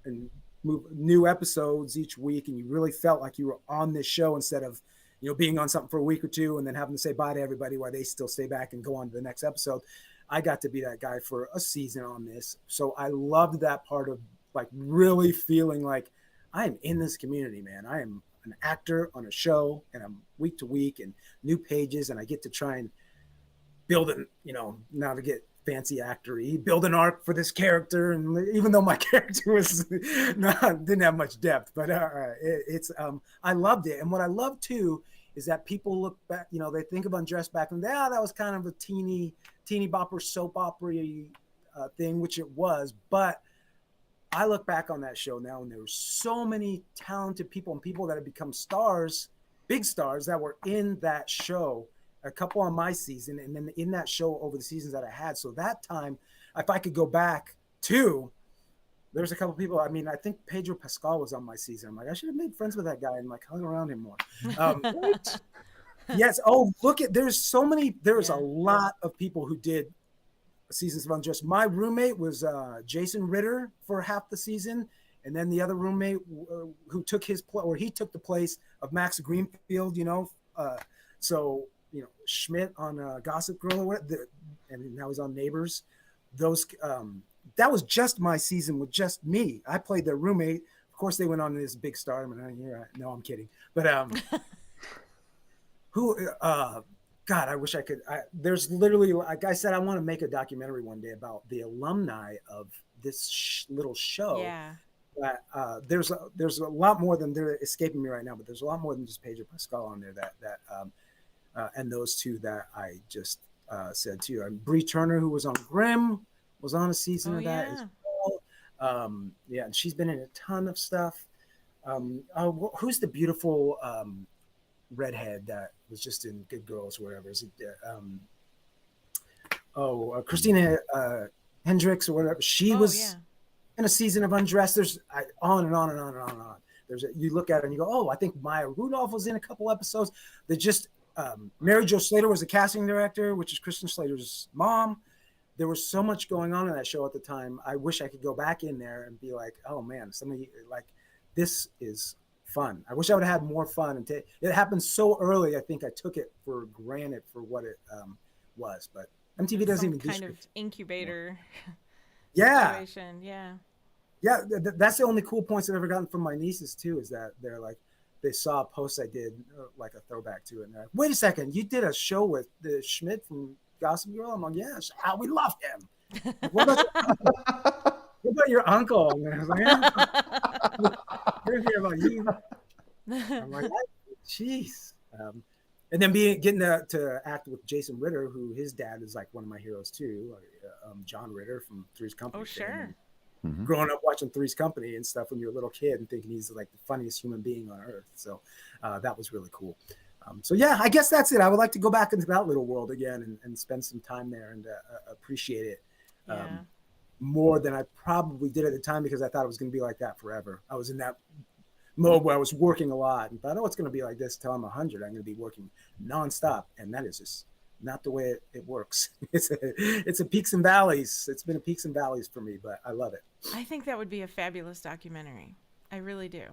and move new episodes each week, and you really felt like you were on this show instead of being on something for a week or two and then having to say bye to everybody while they still stay back and go on to the next episode. I got to be that guy for a season on this. So I loved that part of like really feeling like I am in this community, man. I am an actor on a show and I'm week to week and new pages, and I get to try and build it, now to get fancy actory, build an arc for this character. And even though my character was didn't have much depth, but it's I loved it. And what I love too is that people look back, they think of Undressed back and that was kind of a teeny bopper soap opera thing, which it was. But I look back on that show now, and there were so many talented people and people that have become stars, big stars, that were in that show. A couple on my season, and then in that show over the seasons that I had. So that time, if I could go back to, there's a couple people. I mean, I think Pedro Pascal was on my season. I'm like, I should have made friends with that guy and like hung around him more. Yes. Oh, look at, there's a lot of people who did seasons of Undressed. My roommate was Jason Ritter for half the season. And then the other roommate who took he took the place of Max Greenfield, so, Schmidt on Gossip Girl or whatever, and now he's on Neighbors. Those that was just my season with just me. I played their roommate. Of course, they went on to this big star. No, I'm kidding. But who? God, I wish I could. There's literally, like I said, I want to make a documentary one day about the alumni of this little show. Yeah. There's a lot more than, they're escaping me right now, but there's a lot more than just Pedro Pascal on there that and those two that I just said too. Bree Turner, who was on Grimm, was on a season of that as well. And she's been in a ton of stuff. Who's the beautiful redhead that was just in Good Girls, wherever? Is it? Christina Hendricks or whatever. She was in a season of Undressed. There's on and on and on and on and on. You look at it and you go, oh, I think Maya Rudolph was in a couple episodes. They just Mary Jo Slater was the casting director, which is Kristen Slater's mom. There was so much going on in that show at the time. I wish I could go back in there and be like, oh man, somebody like, this is fun. I wish I would have had more fun. And it happened so early. I think I took it for granted for what it was. But MTV doesn't even do kind of incubator. Situation. Yeah. That's the only cool points I've ever gotten from my nieces too. Is that they're like, they saw a post I did, like a throwback to it, and they're like, wait a second, you did a show with the Schmidt from Gossip Girl? I'm like, yeah, we love him. Like, what about your uncle? And I was like, yeah, we're here about you. I'm like, jeez. And then getting to act with Jason Ritter, who his dad is like one of my heroes too, John Ritter from Three's Company. Oh, sure. Growing up watching Three's Company and stuff when you're a little kid and thinking he's like the funniest human being on earth. So that was really cool. So yeah, I guess that's it. I would like to go back into that little world again and spend some time there and appreciate it more than I probably did at the time, because I thought it was going to be like that forever. I was in that mode where I was working a lot and thought, oh, it's going to be like this till I'm 100. I'm going to be working nonstop. And that is just not the way it works. It's a peaks and valleys. It's been a peaks and valleys for me, but I love it. I think that would be a fabulous documentary. I really do.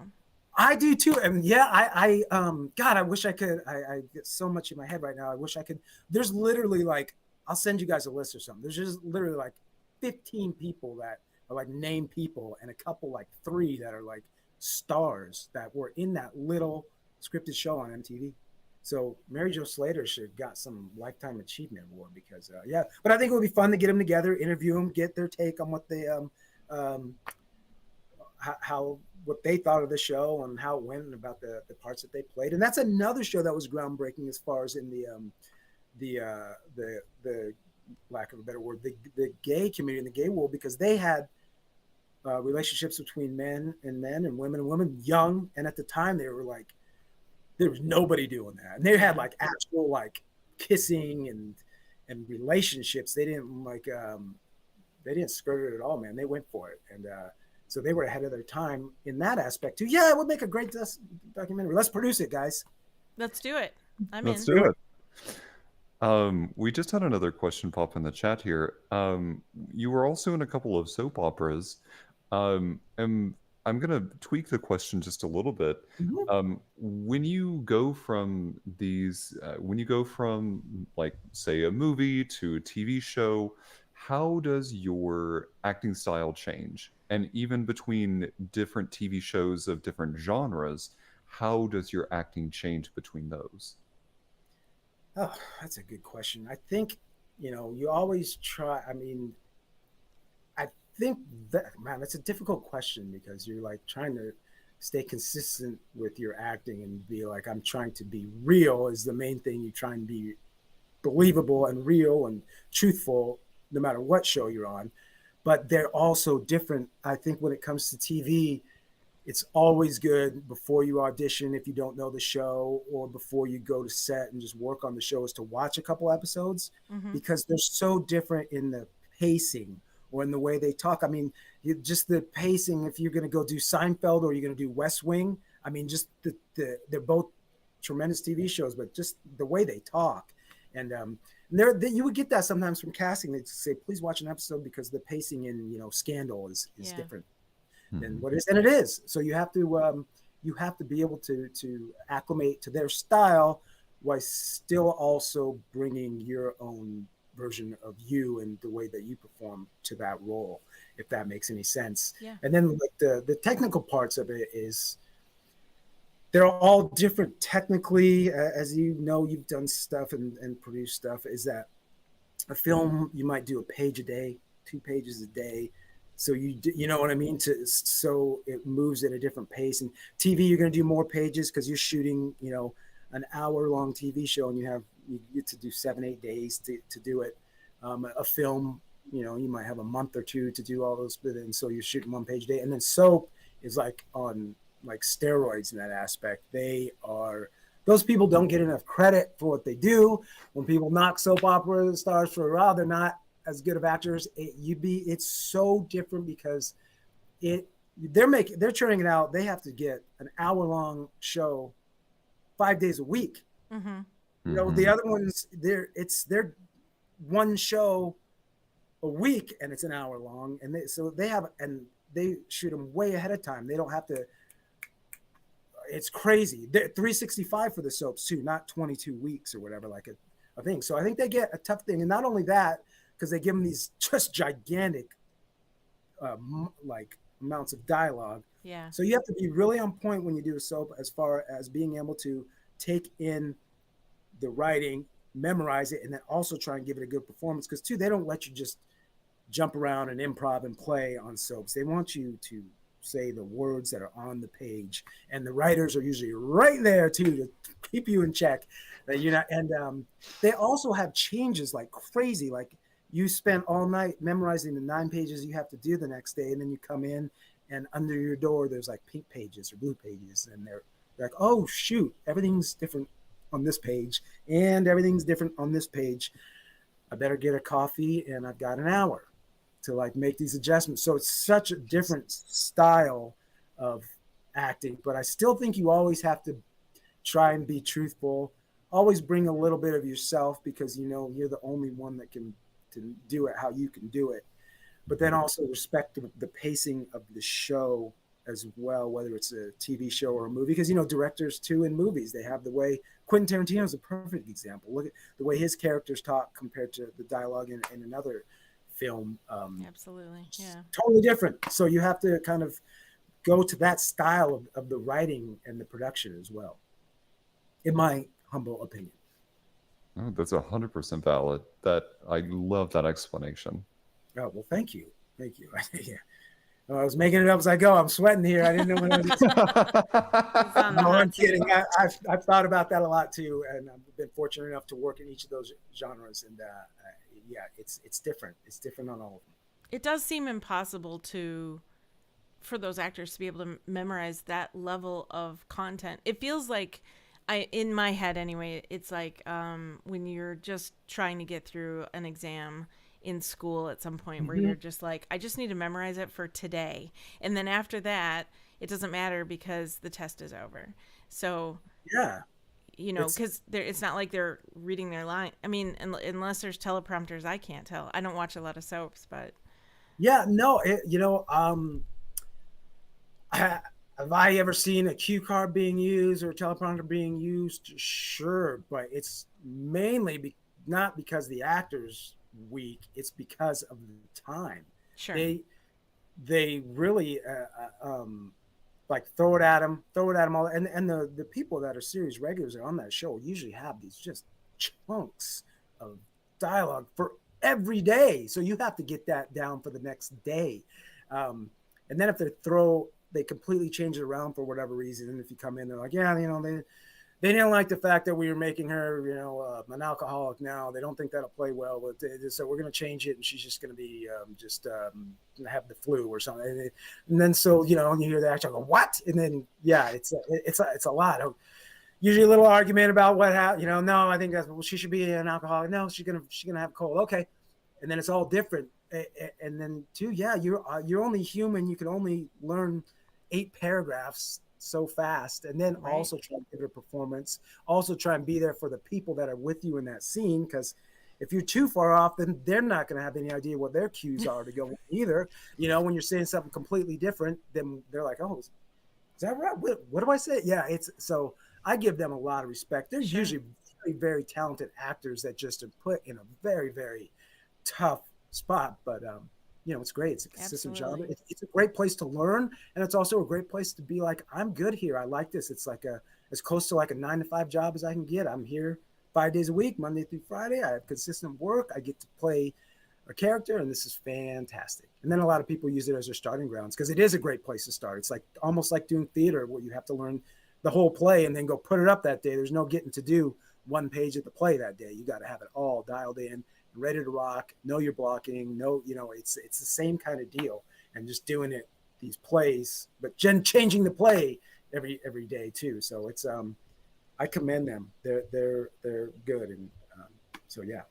I do too. And yeah, God, I wish I could. I get so much in my head right now. I wish I could. There's literally like, I'll send you guys a list or something. There's just literally like 15 people that are like named people, and a couple, like 3 that are like stars that were in that little scripted show on MTV. So Mary Jo Slater should have got some Lifetime Achievement Award because, but I think it would be fun to get them together, interview them, get their take on what they, what they thought of the show and how it went and about the parts that they played. And that's another show that was groundbreaking as far as in the lack of a better word, the gay community in the gay world, because they had relationships between men and women, young. And at the time they were like, there was nobody doing that. And they had like actual like kissing and relationships. They didn't they didn't skirt it at all, man. They went for it. And so they were ahead of their time in that aspect too. Yeah, it would make a great documentary. Let's produce it, guys. Let's do it. Let's do it. We just had another question pop in the chat here. You were also in a couple of soap operas. I'm gonna tweak the question just a little bit. Mhm. When you go from when you go from like say a movie to a TV show, how does your acting style change? And even between different TV shows of different genres, how does your acting change between those? Oh, that's a good question. I think, you always try. I mean, I think that, man, that's a difficult question because you're like trying to stay consistent with your acting and be like, I'm trying to be real is the main thing. You try and be believable and real and truthful no matter what show you're on. But they're also different. I think when it comes to TV, it's always good before you audition if you don't know the show or before you go to set and just work on the show is to watch a couple episodes Mm-hmm. because they're so different in the pacing or in the way they talk. I mean, just the pacing, if you're going to go do Seinfeld or you're going to do West Wing, I mean, just they're both tremendous TV shows, but just the way they talk. And you would get that sometimes from casting. They'd say, please watch an episode because the pacing in, Scandal is Yeah. different than Mhm. what it is, and it is. So you have to be able to acclimate to their style while still also bringing your own version of you and the way that you perform to that role, if that makes any sense. Yeah. And then like the technical parts of it is they're all different technically. As you know, you've done stuff and produced stuff. Is that a film you might do a page a day, 2 pages a day, so you know what I mean, to so it moves at a different pace. And TV you're going to do more pages because you're shooting an hour long TV show and you get to do 7-8 days to do it. A film, you might have a month or two to do all those, and so you're shooting 1 page a day. And then soap is like on like steroids in that aspect. Those people don't get enough credit for what they do. When people knock soap opera stars for a while, they're not as good of actors. It's so different because they're churning it out. They have to get an hour long show 5 days a week. Mm-hmm. The Mhm. other ones, they're one show a week and it's an hour long, and they shoot them way ahead of time. They don't have to. It's crazy. They're 365 for the soaps too, not 22 weeks or whatever, like a thing. So I think they get a tough thing, and not only that, because they give them these just gigantic, like amounts of dialogue. Yeah. So you have to be really on point when you do a soap, as far as being able to take in the writing, memorize it, and then also try and give it a good performance. Because too, they don't let you just jump around and improv and play on soaps. They want you to say the words that are on the page, and the writers are usually right there too to keep you in check. And they also have changes like crazy. Like you spend all night memorizing the 9 pages you have to do the next day, and then you come in, and under your door there's like pink pages or blue pages, and they're like, oh shoot, everything's different on this page, and everything's different on this page. I better get a coffee, and I've got an hour to like make these adjustments. So it's such a different style of acting, but I still think you always have to try and be truthful. Always bring a little bit of yourself because you're the only one that can to do it how you can do it. But then also respect the pacing of the show as well, whether it's a TV show or a movie. Because directors too in movies, they have the way Quentin Tarantino is a perfect example. Look at the way his characters talk compared to the dialogue in another film. Absolutely. Yeah. Totally different. So you have to kind of go to that style of the writing and the production as well, in my humble opinion. Oh, that's 100% valid. That I love that explanation. Oh, well, thank you. Thank you. Yeah. Well, I was making it up as I go. I'm sweating here. I didn't know what I was. He's on the No, I'm hot seat. kidding. I've thought about that a lot too, and I've been fortunate enough to work in each of those genres. And yeah, it's different. It's different on all of them. It does seem impossible for those actors to be able to memorize that level of content. It feels like in my head anyway, it's like when you're just trying to get through an exam in school at some point where you're just like, I just need to memorize it for today. And then after that, it doesn't matter because the test is over. So, Yeah. because it's not like they're reading their line. I mean, unless there's teleprompters, I can't tell. I don't watch a lot of soaps, but Yeah. No. Have I ever seen a cue card being used or a teleprompter being used? Sure, but it's mainly not because the actor's weak. It's because of the time. Sure. They really like throw it at them all. And the people that are series regulars that are on that show usually have these just chunks of dialogue for every day. So you have to get that down for the next day. And then if they completely change it around for whatever reason. And if you come in, they're like, yeah, they didn't like the fact that we were making her, an alcoholic now. They don't think that'll play well. So we're going to change it, and she's just going to be have the flu or something. And then you hear the actor go, what? And then it's a lot. Usually a little argument about what happened. No, I think she should be an alcoholic. No, she's gonna have cold. Okay, and then it's all different. And then too, yeah, you're only human. You can only learn 8 paragraphs so fast, and then Right. also try to give it a performance, also try and be there for the people that are with you in that scene, because if you're too far off, then they're not going to have any idea what their cues are to go with either. When you're saying something completely different, then they're like, oh, is that right? What do I say? Yeah, it's so I give them a lot of respect. They're Sure. usually very, very talented actors that just are put in a very, very tough spot, but it's great. It's a consistent job. Absolutely. It's a great place to learn, and it's also a great place to be like, I'm good here. I like this. It's like as close to like a 9 to 5 job as I can get. I'm here 5 days a week, Monday through Friday. I have consistent work. I get to play a character, and this is fantastic. And then a lot of people use it as their starting grounds because it is a great place to start. It's like almost like doing theater where you have to learn the whole play and then go put it up that day. There's no getting to do one page of the play that day. You got to have it all dialed in, ready to rock, know your blocking, it's the same kind of deal. And just doing it, these plays, but changing the play every day too. So it's I commend them. They're good. And so yeah.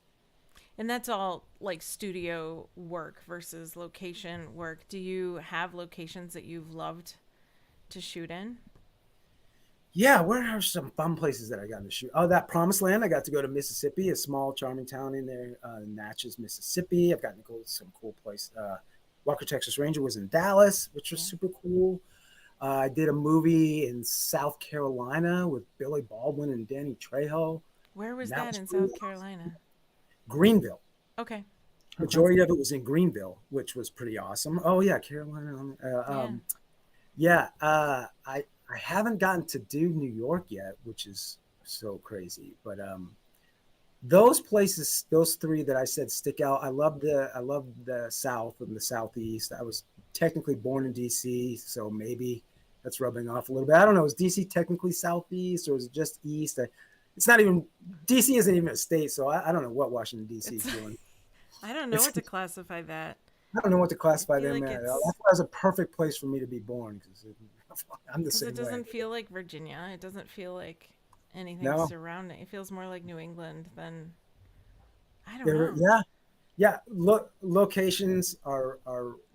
And that's all like studio work versus location work. Do you have locations that you've loved to shoot in? Yeah, where are some fun places that I got to shoot? Oh, that Promised Land. I got to go to Mississippi, a small, charming town in there, Natchez, Mississippi. I've gotten to go to some cool place. Walker, Texas Ranger was in Dallas, which was Yeah. super cool. I did a movie in South Carolina with Billy Baldwin and Danny Trejo. Where And was that that was in cool. South Carolina? Greenville. Okay. Majority of it was in Greenville, which was pretty awesome. Oh yeah, Carolina. Yeah. Yeah, I haven't gotten to do New York yet, which is so crazy. But those places, those 3 that I said stick out. I love the South and the Southeast. I was technically born in DC, so maybe that's rubbing off a little bit. I don't know. Is DC technically Southeast or is it just East? It's not even DC isn't even a state, so I don't know what Washington DC is It's doing. I don't know It's what to classify that. I don't know what to I classify feel them like as. it's That's why it's a perfect place for me to be born because I'm the because it same way. doesn't feel like Virginia. It doesn't feel like anything No, surrounding. It feels more like New England than I don't they're, know. yeah, yeah. Locations are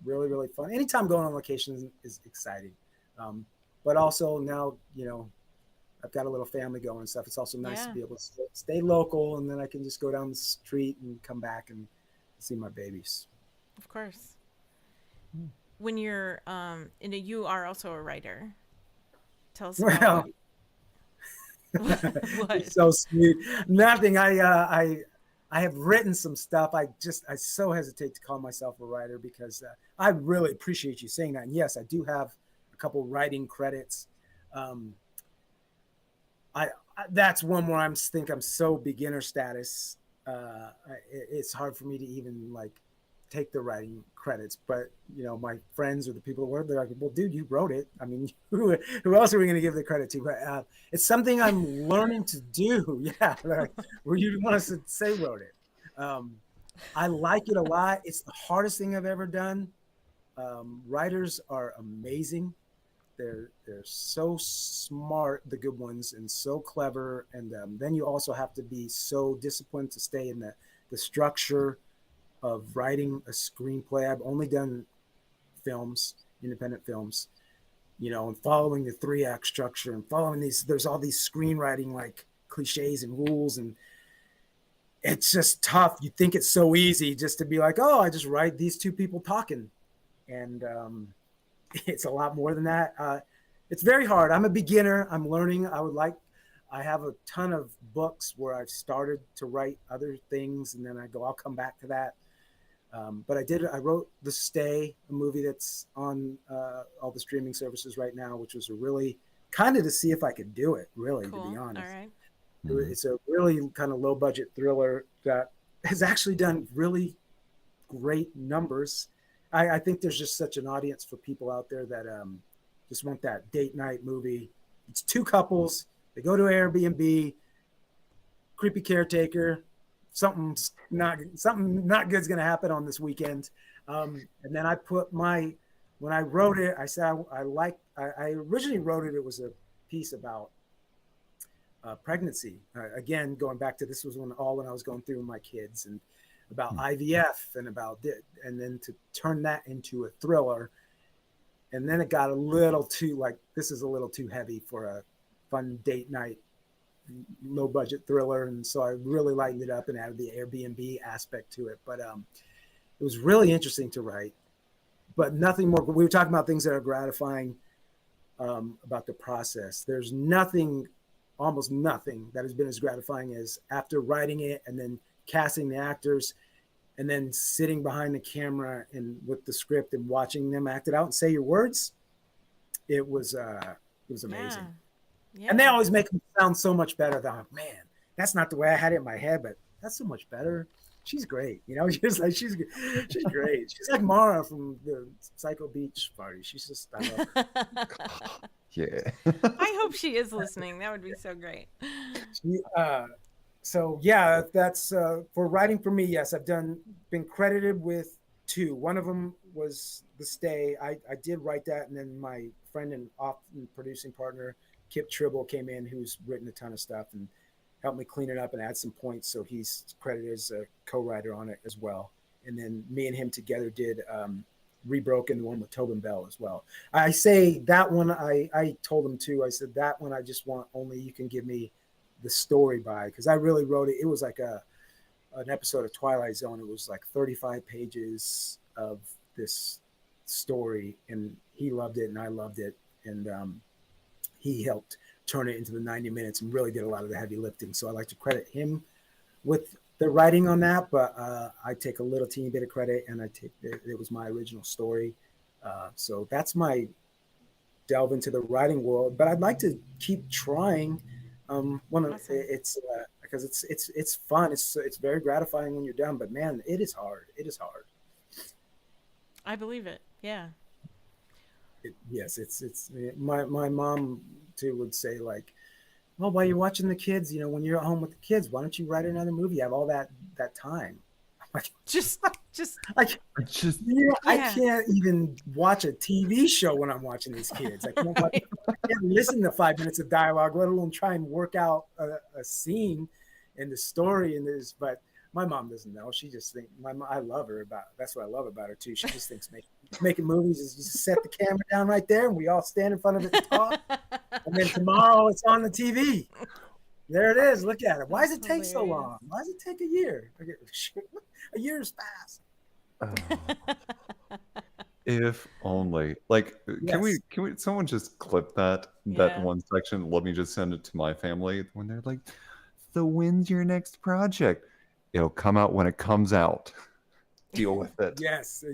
really really fun. Anytime going on locations is exciting, um, but also now I've got a little family going and stuff. It's also nice to Yeah, be able to stay local, and then I can just go down the street and come back and see my babies. of course. When you're you are also a writer. Tell us about Well, you're what. so sweet. Nothing. I have written some stuff. I so hesitate to call myself a writer because I really appreciate you saying that. And yes, I do have a couple writing credits. Um, that's one where I'm so beginner status. It's hard for me to even like take the writing credits. But my friends or the people who work, they're like, "Well, dude, you wrote it. I mean, who else are we going to give the credit to?" But it's something I'm learning to do. Yeah, like, where you want us to say wrote it. Um, I like it a lot. It's the hardest thing I've ever done. Writers are amazing. They're so smart, the good ones, and so clever. And then you also have to be so disciplined to stay in the structure of writing a screenplay. I've only done films, independent films, and following the 3 act structure and following these. There's all these screenwriting like cliches and rules, and it's just tough. You think it's so easy just to be like, oh, I just write these 2 people talking, and it's a lot more than that. It's very hard. I'm a beginner. I'm learning. I have a ton of books where I've started to write other things, and then I'll come back to that. But I wrote The Stay, a movie that's on all the streaming services right now, which was a really kind of to see if I could do it, really, to Cool. be All honest. right. It's a really kind of low budget thriller that has actually done really great numbers. I think there's just such an audience for people out there that just want that date night movie. It's two couples. They go to Airbnb, creepy caretaker. Something not good's gonna happen on this weekend. And then when I wrote it, I said I originally wrote it. It was a piece about pregnancy. Again, going back to this was when I was going through with my kids and about IVF and then to turn that into a thriller. And then it got a little too this is a little too heavy for a fun date night, low budget thriller. And so I really lightened it up and added the Airbnb aspect to it. But it was really interesting to write, but nothing more. We were talking about things that are gratifying about the process. There's almost nothing that has been as gratifying as after writing it and then casting the actors and then sitting behind the camera and with the script and watching them act it out and say your words. It was amazing. Yeah. Yeah. And they always make them sound so much better. Than, man, that's not the way I had it in my head, but that's so much better. She's great. She's great. She's like Mara from the Psycho Beach Party. She's just, I love her. Yeah. I hope she is listening. That would be so great. So yeah, that's for writing for me. Yes, I've been credited with 2. One of them was The Stay. I did write that, and then my friend and often producing partner Kip Tribble came in, who's written a ton of stuff and helped me clean it up and add some points. So he's credited as a co-writer on it as well. And then me and him together did Rebroken, the one with Tobin Bell as well. I say that one, I told him too, I said that one I just want only you can give me the story by, because I really wrote it. It was like an episode of Twilight Zone. It was like 35 pages of this story, and he loved it and I loved it. And he helped turn it into the 90 minutes and really did a lot of the heavy lifting. So I like to credit him with the writing on that, but I take a little teeny bit of credit, and it was my original story. So that's my delve into the writing world, but I'd like to keep trying. Awesome. It's because it's fun. It's very gratifying when you're done, but man, it is hard. It is hard. I believe it. Yeah. Yes, it's my mom too would say like, well, while you're watching the kids, when you're at home with the kids, why don't you write another movie? You have all that time. Like, just I yeah. can't even watch a TV show when I'm watching these kids. I can't listen to 5 minutes of dialogue, let alone try and work out a scene and the story in this. But my mom doesn't know. She just thinks I love her that's what I love about her too. She just thinks making movies is just set the camera down right there and we all stand in front of it and talk. And then tomorrow it's on the TV. There it is. Look at it. Why does it take so long? Why does it take a year? A year is fast. If only. Like, can we someone just clip that one section? Let me just send it to my family when they're like, so when's your next project? It'll come out when it comes out. Deal with it. Yes.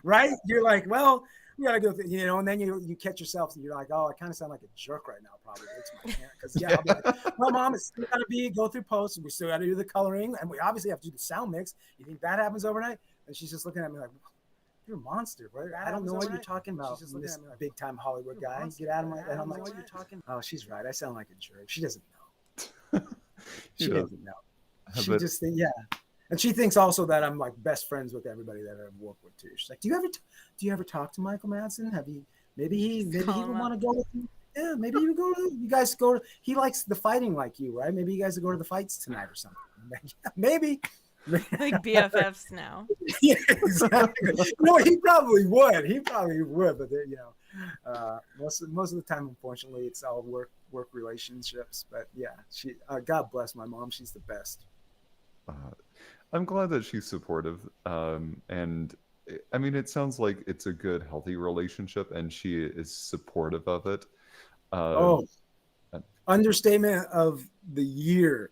Right? You're like, well, we gotta go and then you catch yourself and you're like, oh, I kind of sound like a jerk right now, probably. It's my parent. Because I'll be like, well, mom, it's still gotta go through post, and we still gotta do the coloring, and we obviously have to do the sound mix. You think that happens overnight? And she's just looking at me like, you're a monster, bro. I don't know what you're talking about. She's just looking at me like, big time Hollywood guy. Get out of my head. I'm like, what you're talking about? Oh, she's right. I sound like a jerk. She doesn't know. She doesn't know. She just thinks, and she thinks also that I'm like best friends with everybody that I've worked with too. She's like, do you ever talk to Michael Madsen? Maybe he would want to go with you. Yeah, maybe you guys go. He likes the fighting like you, right? Maybe you guys will go to the fights tonight or something. Maybe. Like BFFs now. Yeah, exactly. No, he probably would. But most of the time, unfortunately, it's all work relationships. But yeah, God bless my mom. She's the best. I'm glad that she's supportive, and I mean, it sounds like it's a good, healthy relationship, and she is supportive of it. Um, Oh, and- understatement of the year.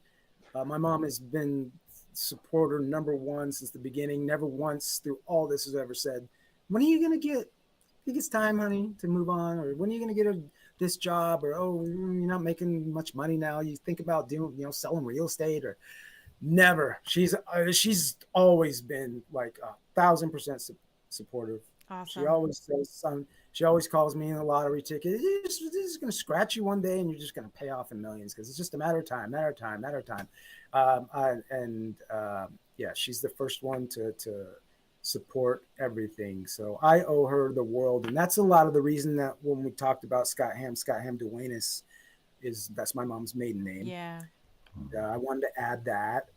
My mom has been supporter number one since the beginning. Never once through all this has ever said, "When are you gonna get? I think it's time, honey, to move on." Or when are you gonna get this job? Or oh, you're not making much money now. You think about doing, selling real estate or never. She's always been like 1,000% supportive. She Awesome. always says, "Son," she always calls me in a lottery ticket. It's going to scratch you one day, and you're just going to pay off in millions because it's just a matter of time, matter of time, matter of time. Yeah, she's the first one to support everything. So I owe her the world, and that's a lot of the reason that when we talked about Scott Hamm Duenas is that's my mom's maiden name. Yeah. I wanted to add that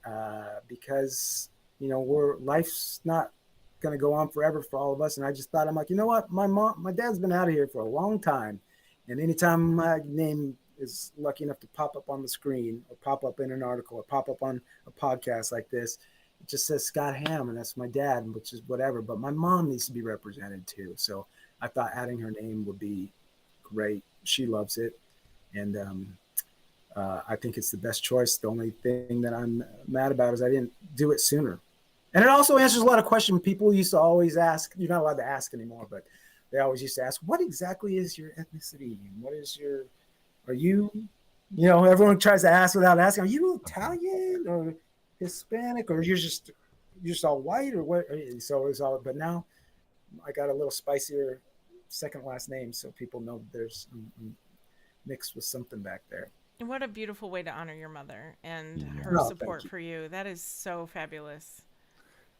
because we're life's not going to go on forever for all of us, and I just thought I'm like, you know what, my dad's been out of here for a long time, and anytime my name is lucky enough to pop up on the screen or pop up in an article or pop up on a podcast like this, it just says Scott Hamm, and that's my dad, which is whatever. But my mom needs to be represented too, so I thought adding her name would be great. She loves it, and I think it's the best choice. The only thing that I'm mad about is I didn't do it sooner. And it also answers a lot of questions people used to always ask. You're not allowed to ask anymore, but they always used to ask, "What exactly is your ethnicity? What is your? Are you? Everyone tries to ask without asking. Are you Italian or Hispanic, or you're just all white or what?" So it's all. But now I got a little spicier second last name, so people know there's mixed with something back there. And what a beautiful way to honor your mother and her Yeah. Oh, thank support you. for you. That is so fabulous.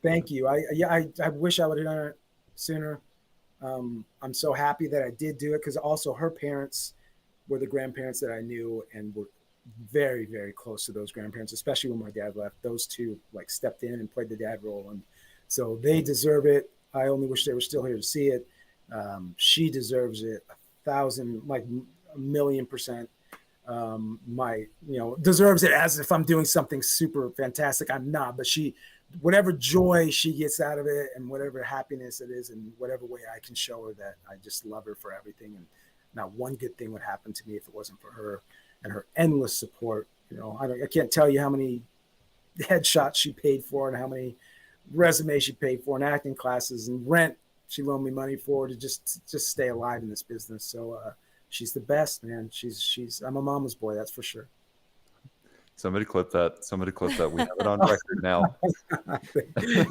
Thank you. I wish I would have done it sooner. I'm so happy that I did do it because also her parents were the grandparents that I knew and were very, very close to those grandparents, especially when my dad left. Those two like stepped in and played the dad role, and so they deserve it. I only wish they were still here to see it. She deserves it 1,000, like a million percent. My deserves it as if I'm doing something super fantastic. I'm not, but she, whatever joy she gets out of it and whatever happiness it is and whatever way I can show her that I just love her for everything, and not one good thing would happen to me if it wasn't for her and her endless support. I can't tell you how many headshots she paid for and how many resumes she paid for and acting classes and rent she loaned me money for to just stay alive in this business. So she's the best, man. She's I'm a mama's boy, that's for sure. Somebody clip that. Somebody clip that. We have it on record now.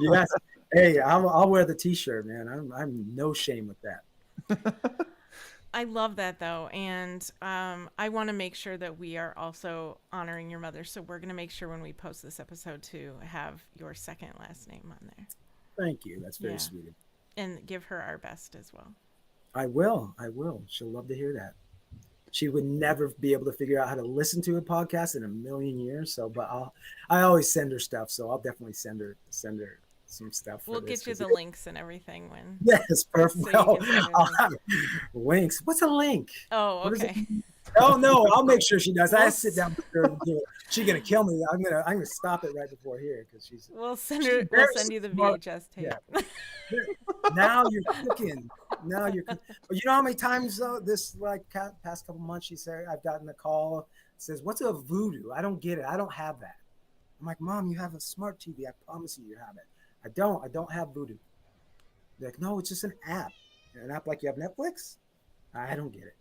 Yes. Hey, I'll wear the T-shirt, man. I'm no shame with that. I love that though, and I want to make sure that we are also honoring your mother. So we're gonna make sure when we post this episode to have your second last name on there. Thank you. That's very Yeah, sweet. and give her our best as well. I will. I will. She'll love to hear that. She would never be able to figure out how to listen to a podcast in a million years. So, but I always send her stuff. So I'll definitely send her some stuff for We'll this get you because the links and everything when yes, perfect. so you can send her I'll links. have links. What's a link? Oh, What is it? okay. Oh no, I'll make sure she does. I We'll sit down with her and do it. She's gonna kill me. I'm gonna stop it right before here because we'll send she's her. We'll very send you the smart. VHS tape. Yeah. Now you're cooking. Now you're cooking. But you know how many times this like past couple months she said I've gotten a call that says, "What's a voodoo? I don't get it. I don't have that." I'm like, "Mom, you have a smart TV. I promise you have it." I don't. I don't have voodoo. They're like, "No, it's just an app. An app like you have Netflix." I don't get it.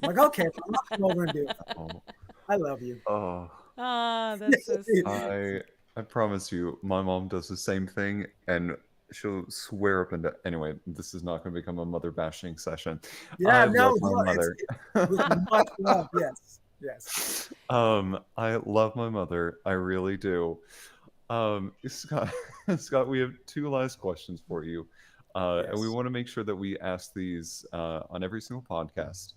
I'm like, "Okay, I'll come over and do it." Oh, I love you. oh, Ah, that's so sweet. I promise you, my mom does the same thing, and she'll swear up and down. Anyway, this is not going to become a mother bashing session. Yeah, I no, love my no, mother. it's with much love. Yes, yes, I love my mother. I really do. Scott, Scott, we have two last questions for you, and we yes. want to make sure that we ask these on every single podcast.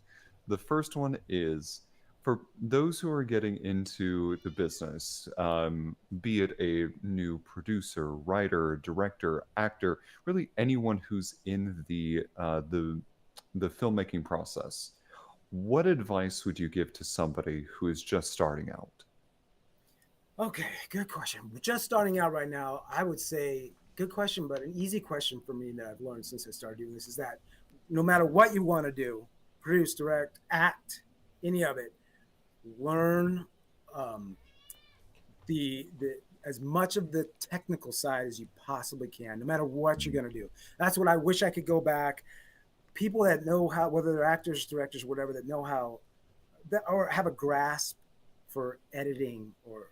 The first one is for those who are getting into the business, be it a new producer, writer, director, actor, really anyone who's in the filmmaking process. What advice would you give to somebody who is just starting out? Okay, good question. We're just starting out right now. I would say Good question, but an easy question for me that I've learned since I started doing this is that no matter what you want to do, produce, direct, act, any of it, learn um, the as much of the technical side as you possibly can, no matter what you're going to do. That's what I wish I could go back. People that know how, whether they're actors, directors, whatever, that know how that or have a grasp for editing or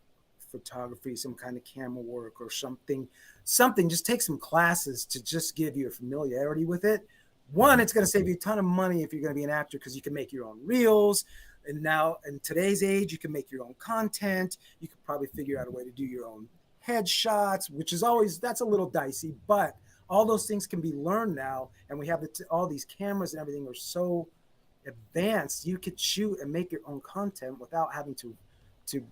photography, some kind of camera work or something. Just take some classes to just give you a familiarity with it. One, it's going to save you a ton of money if you're going to be an actor because you can make your own reels. And now in today's age, you can make your own content. You could probably figure out a way to do your own headshots, which is always that's a little dicey, but all those things can be learned now. And we have all these cameras and everything are so advanced. You could shoot and make your own content without having to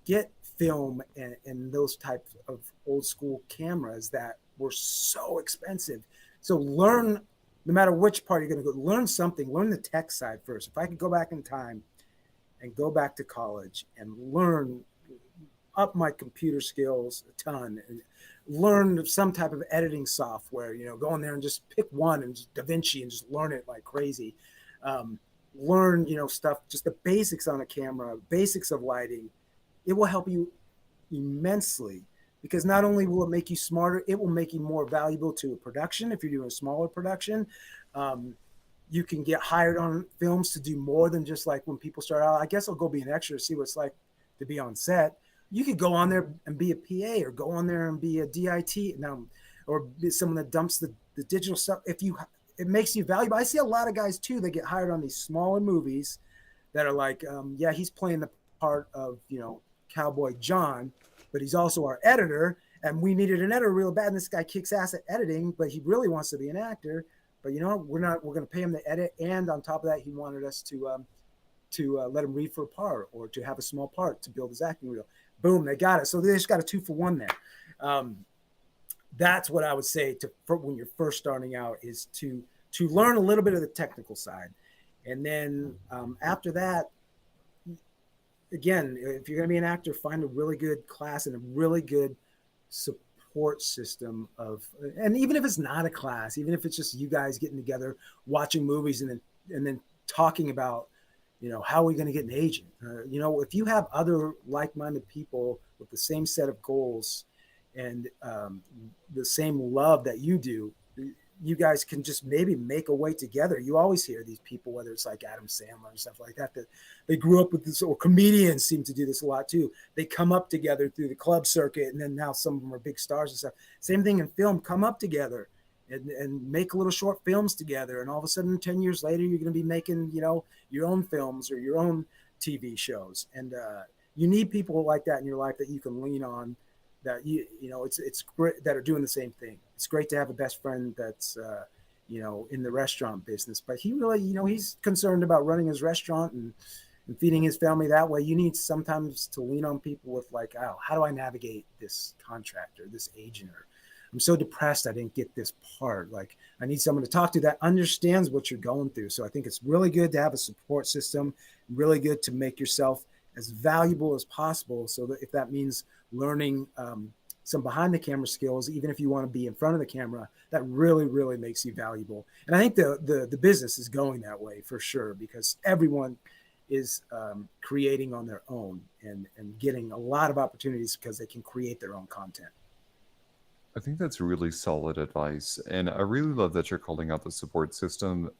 get film and those types of old school cameras that were so expensive. So learn, no matter which part you're going to go, learn something. Learn the tech side first. If I could go back in time and go back to college and learn up my computer skills a ton and learn some type of editing software, go in there and just pick one and just DaVinci and just learn it like crazy. Learn, stuff, just the basics on a camera, basics of lighting. It will help you immensely because not only will it make you smarter, it will make you more valuable to a production. If you're doing a smaller production, you can get hired on films to do more than just like when people start out, I guess I'll go be an extra, see what it's like to be on set. You could go on there and be a PA or go on there and be a DIT now, or be someone that dumps the digital stuff. It makes you valuable. I see a lot of guys too that get hired on these smaller movies that are like, yeah, he's playing the part of, Cowboy John, but he's also our editor. And we needed an editor real bad. And this guy kicks ass at editing, but he really wants to be an actor. But we're going to pay him to edit. And on top of that, he wanted us to let him read for a part or to have a small part to build his acting reel. Boom, they got it. So they just got a 2-for-1 there. That's what I would say when you're first starting out is to learn a little bit of the technical side. And then after that, again, if you're going to be an actor, find a really good class and a really good support system and even if it's not a class, even if it's just you guys getting together, watching movies and then talking about, how are we going to get an agent? If you have other like-minded people with the same set of goals and the same love that you do, you guys can just maybe make a way together. You always hear these people, whether it's like Adam Sandler and stuff like that they grew up with this, or comedians seem to do this a lot too. They come up together through the club circuit, and then now some of them are big stars and stuff. Same thing in film, come up together and make little short films together. And all of a sudden, 10 years later, you're going to be making, your own films or your own TV shows. And you need people like that in your life that you can lean on, that it's great that are doing the same thing. It's great to have a best friend that's in the restaurant business, but he really he's concerned about running his restaurant and feeding his family that way. You need sometimes to lean on people with like, oh, how do I navigate this contractor, this agent, or I'm so depressed I didn't get this part. Like I need someone to talk to that understands what you're going through. So I think it's really good to have a support system, really good to make yourself as valuable as possible. So that if that means learning some behind the camera skills, even if you want to be in front of the camera, that really, really makes you valuable. And I think the business is going that way for sure, because everyone is creating on their own and getting a lot of opportunities because they can create their own content. I think that's really solid advice. And I really love that you're calling out the support system.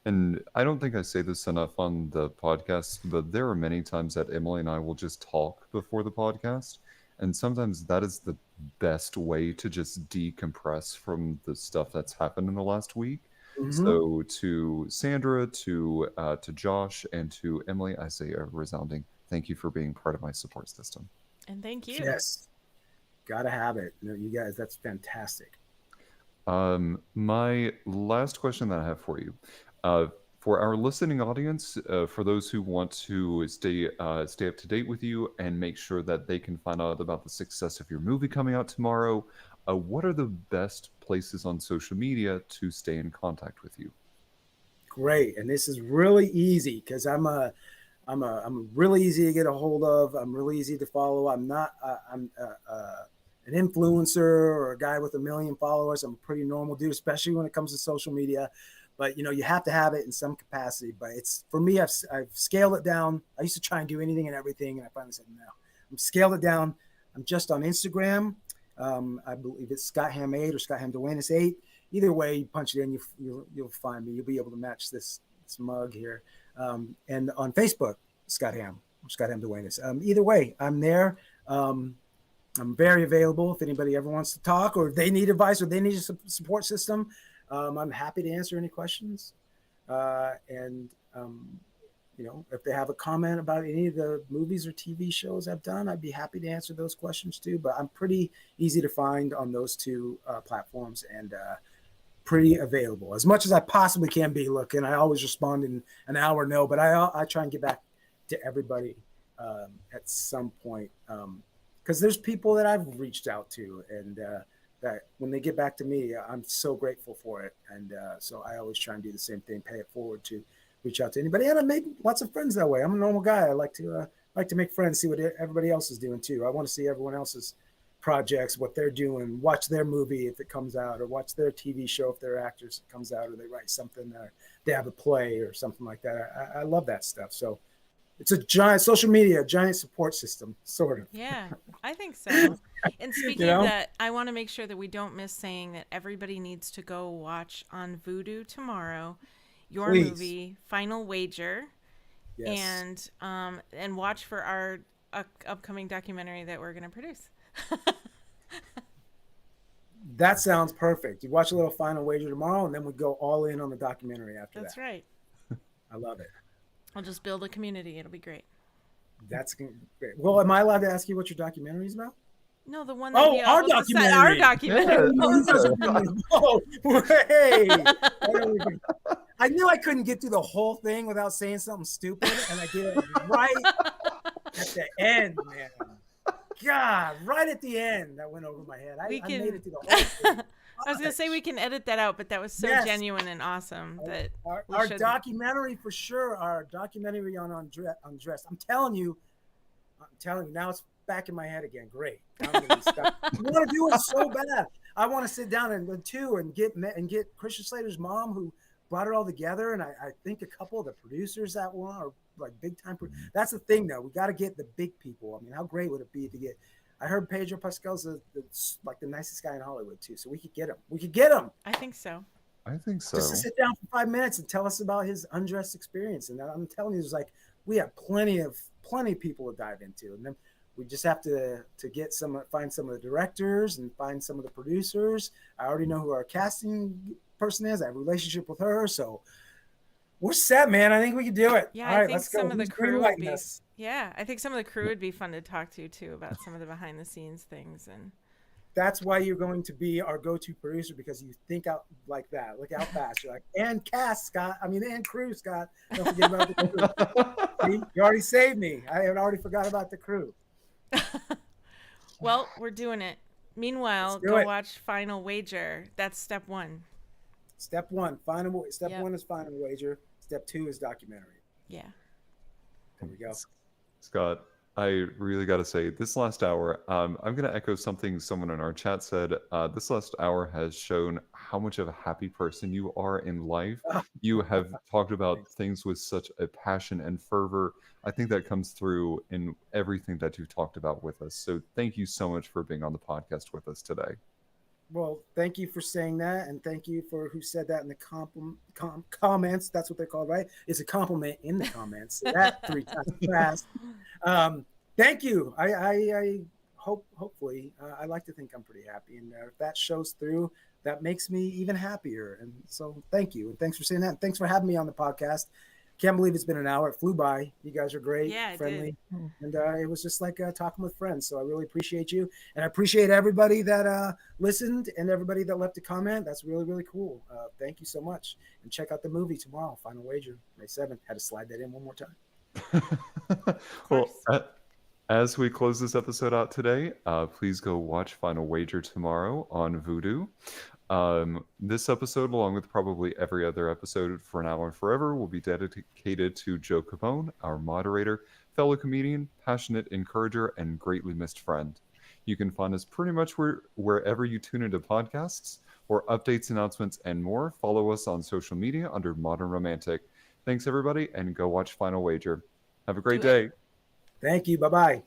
And I don't think I say this enough on the podcast, but there are many times that Emily and I will just talk before the podcast. And sometimes that is the best way to just decompress from the stuff that's happened in the last week. Mm-hmm. So to Sandra, to Josh, and to Emily, I say a resounding thank you for being part of my support system. And thank you. Yes, gotta have it. You guys, that's fantastic. My last question that I have for you, for our listening audience, for those who want to stay up to date with you and make sure that they can find out about the success of your movie coming out tomorrow, what are the best places on social media to stay in contact with you? Great, and this is really easy because I'm really easy to get a hold of. I'm really easy to follow. I'm not. an influencer or a guy with 1 million followers. I'm a pretty normal dude, especially when it comes to social media. But you have to have it in some capacity. But it's for me, I've scaled it down. I used to try and do anything and everything, and I finally said no. I'm scaled it down. I'm just on Instagram. I believe it's Scott Hamm 8 or Scott Hamm Duenas 8. Either way, you punch it in, you'll find me. You'll be able to match this mug here. And on Facebook, Scott Hamm Duenas. Either way, I'm there. I'm very available if anybody ever wants to talk, or if they need advice, or they need a support system. I'm happy to answer any questions. And if they have a comment about any of the movies or TV shows I've done, I'd be happy to answer those questions too. But I'm pretty easy to find on those two platforms, and pretty available as much as I possibly can be. Look, and I always respond in an hour, no, but I try and get back to everybody at some point, because there's people that I've reached out to, and that when they get back to me, I'm so grateful for it. And so I always try and do the same thing, pay it forward to reach out to anybody. And I make lots of friends that way. I'm a normal guy. I like to make friends, see what everybody else is doing too. I want to see everyone else's projects, what they're doing, watch their movie if it comes out, or watch their TV show if they're actors, it comes out, or they write something, or they have a play or something like that. I love that stuff. So it's a giant social media, giant support system, sort of. Yeah, I think so. And speaking know? of that, I want to make sure that we don't miss saying that everybody needs to go watch on Vudu tomorrow your Please. movie Final Wager, Yes. and watch for our upcoming documentary that we're going to produce. That sounds perfect. You watch a little Final Wager tomorrow, and then we go all in on the documentary after That's that. right. I love it. I'll just build a community. It'll be great. That's great. Well, am I allowed to ask you what your documentary is about? No, the one that we our almost documentary. decided- Our documentary. Oh, hey. I knew I couldn't get through the whole thing without saying something stupid, and I did it right at the end, man. God, right at the end, that went over my head. I made it through the whole thing. I was going to say we can edit that out, but that was so Yes. genuine and awesome that our documentary for sure. Our documentary on Undressed. I'm telling you, now it's back in my head again. Great. I'm gonna be stuck. I want to do it so bad. I want to sit down and get Christian Slater's mom, who brought it all together, and I think a couple of the producers that one are like big time. That's the thing, though. We got to get the big people. I mean, how great would it be to get? I heard Pedro Pascal's like the nicest guy in Hollywood too, so we could get him. I think so. I think so. Just to sit down for 5 minutes and tell us about his Undressed experience. And I'm telling you, there's like, we have plenty of people to dive into, and then we just have to find some of the directors and find some of the producers. I already know who our casting person is. I have a relationship with her, so we're set, man. I think we can do it. Yeah, all I right, think let's go. some of the Who's crew would be. us? Yeah, I think some of the crew would be fun to talk to too about some of the behind the scenes things. And that's why you're going to be our go-to producer, because you think out like that. Look how fast you're like, and cast Scott. I mean, and crew Scott. Don't forget about the crew. See, you already saved me. I had already forgot about the crew. Well, we're doing it. Meanwhile, go watch Final Wager. That's step one. Step one, Step one is Final Wager. Step 2 is documentary. Yeah. There we go. Scott, I really got to say, this last hour, I'm going to echo something someone in our chat said. This last hour has shown how much of a happy person you are in life. You have talked about things with such a passion and fervor. I think that comes through in everything that you've talked about with us. So thank you so much for being on the podcast with us today. Well, thank you for saying that, and thank you for who said that in the comments. That's what they're called, right? It's a compliment in the comments. That 3 times fast. Thank you. I hopefully, I like to think I'm pretty happy, and if that shows through, that makes me even happier. And so, thank you, and thanks for saying that. Thanks for having me on the podcast. Can't believe it's been an hour. It flew by. You guys are great, friendly, and it was just like talking with friends. So I really appreciate you, and I appreciate everybody that listened and everybody that left a comment. That's really, really cool. Thank you so much, and check out the movie tomorrow, Final Wager, May 7th. Had to slide that in one more time. Well, as we close this episode out today, please go watch Final Wager tomorrow on Vudu. This episode, along with probably every other episode for Now and Forever, will be dedicated to Joe Capone, our moderator, fellow comedian, passionate encourager, and greatly missed friend. You can find us pretty much wherever you tune into podcasts or updates, announcements, and more. Follow us on social media under Modern Romantic. Thanks, everybody, and go watch Final Wager. Have a great Do it. day. Thank you. Bye bye.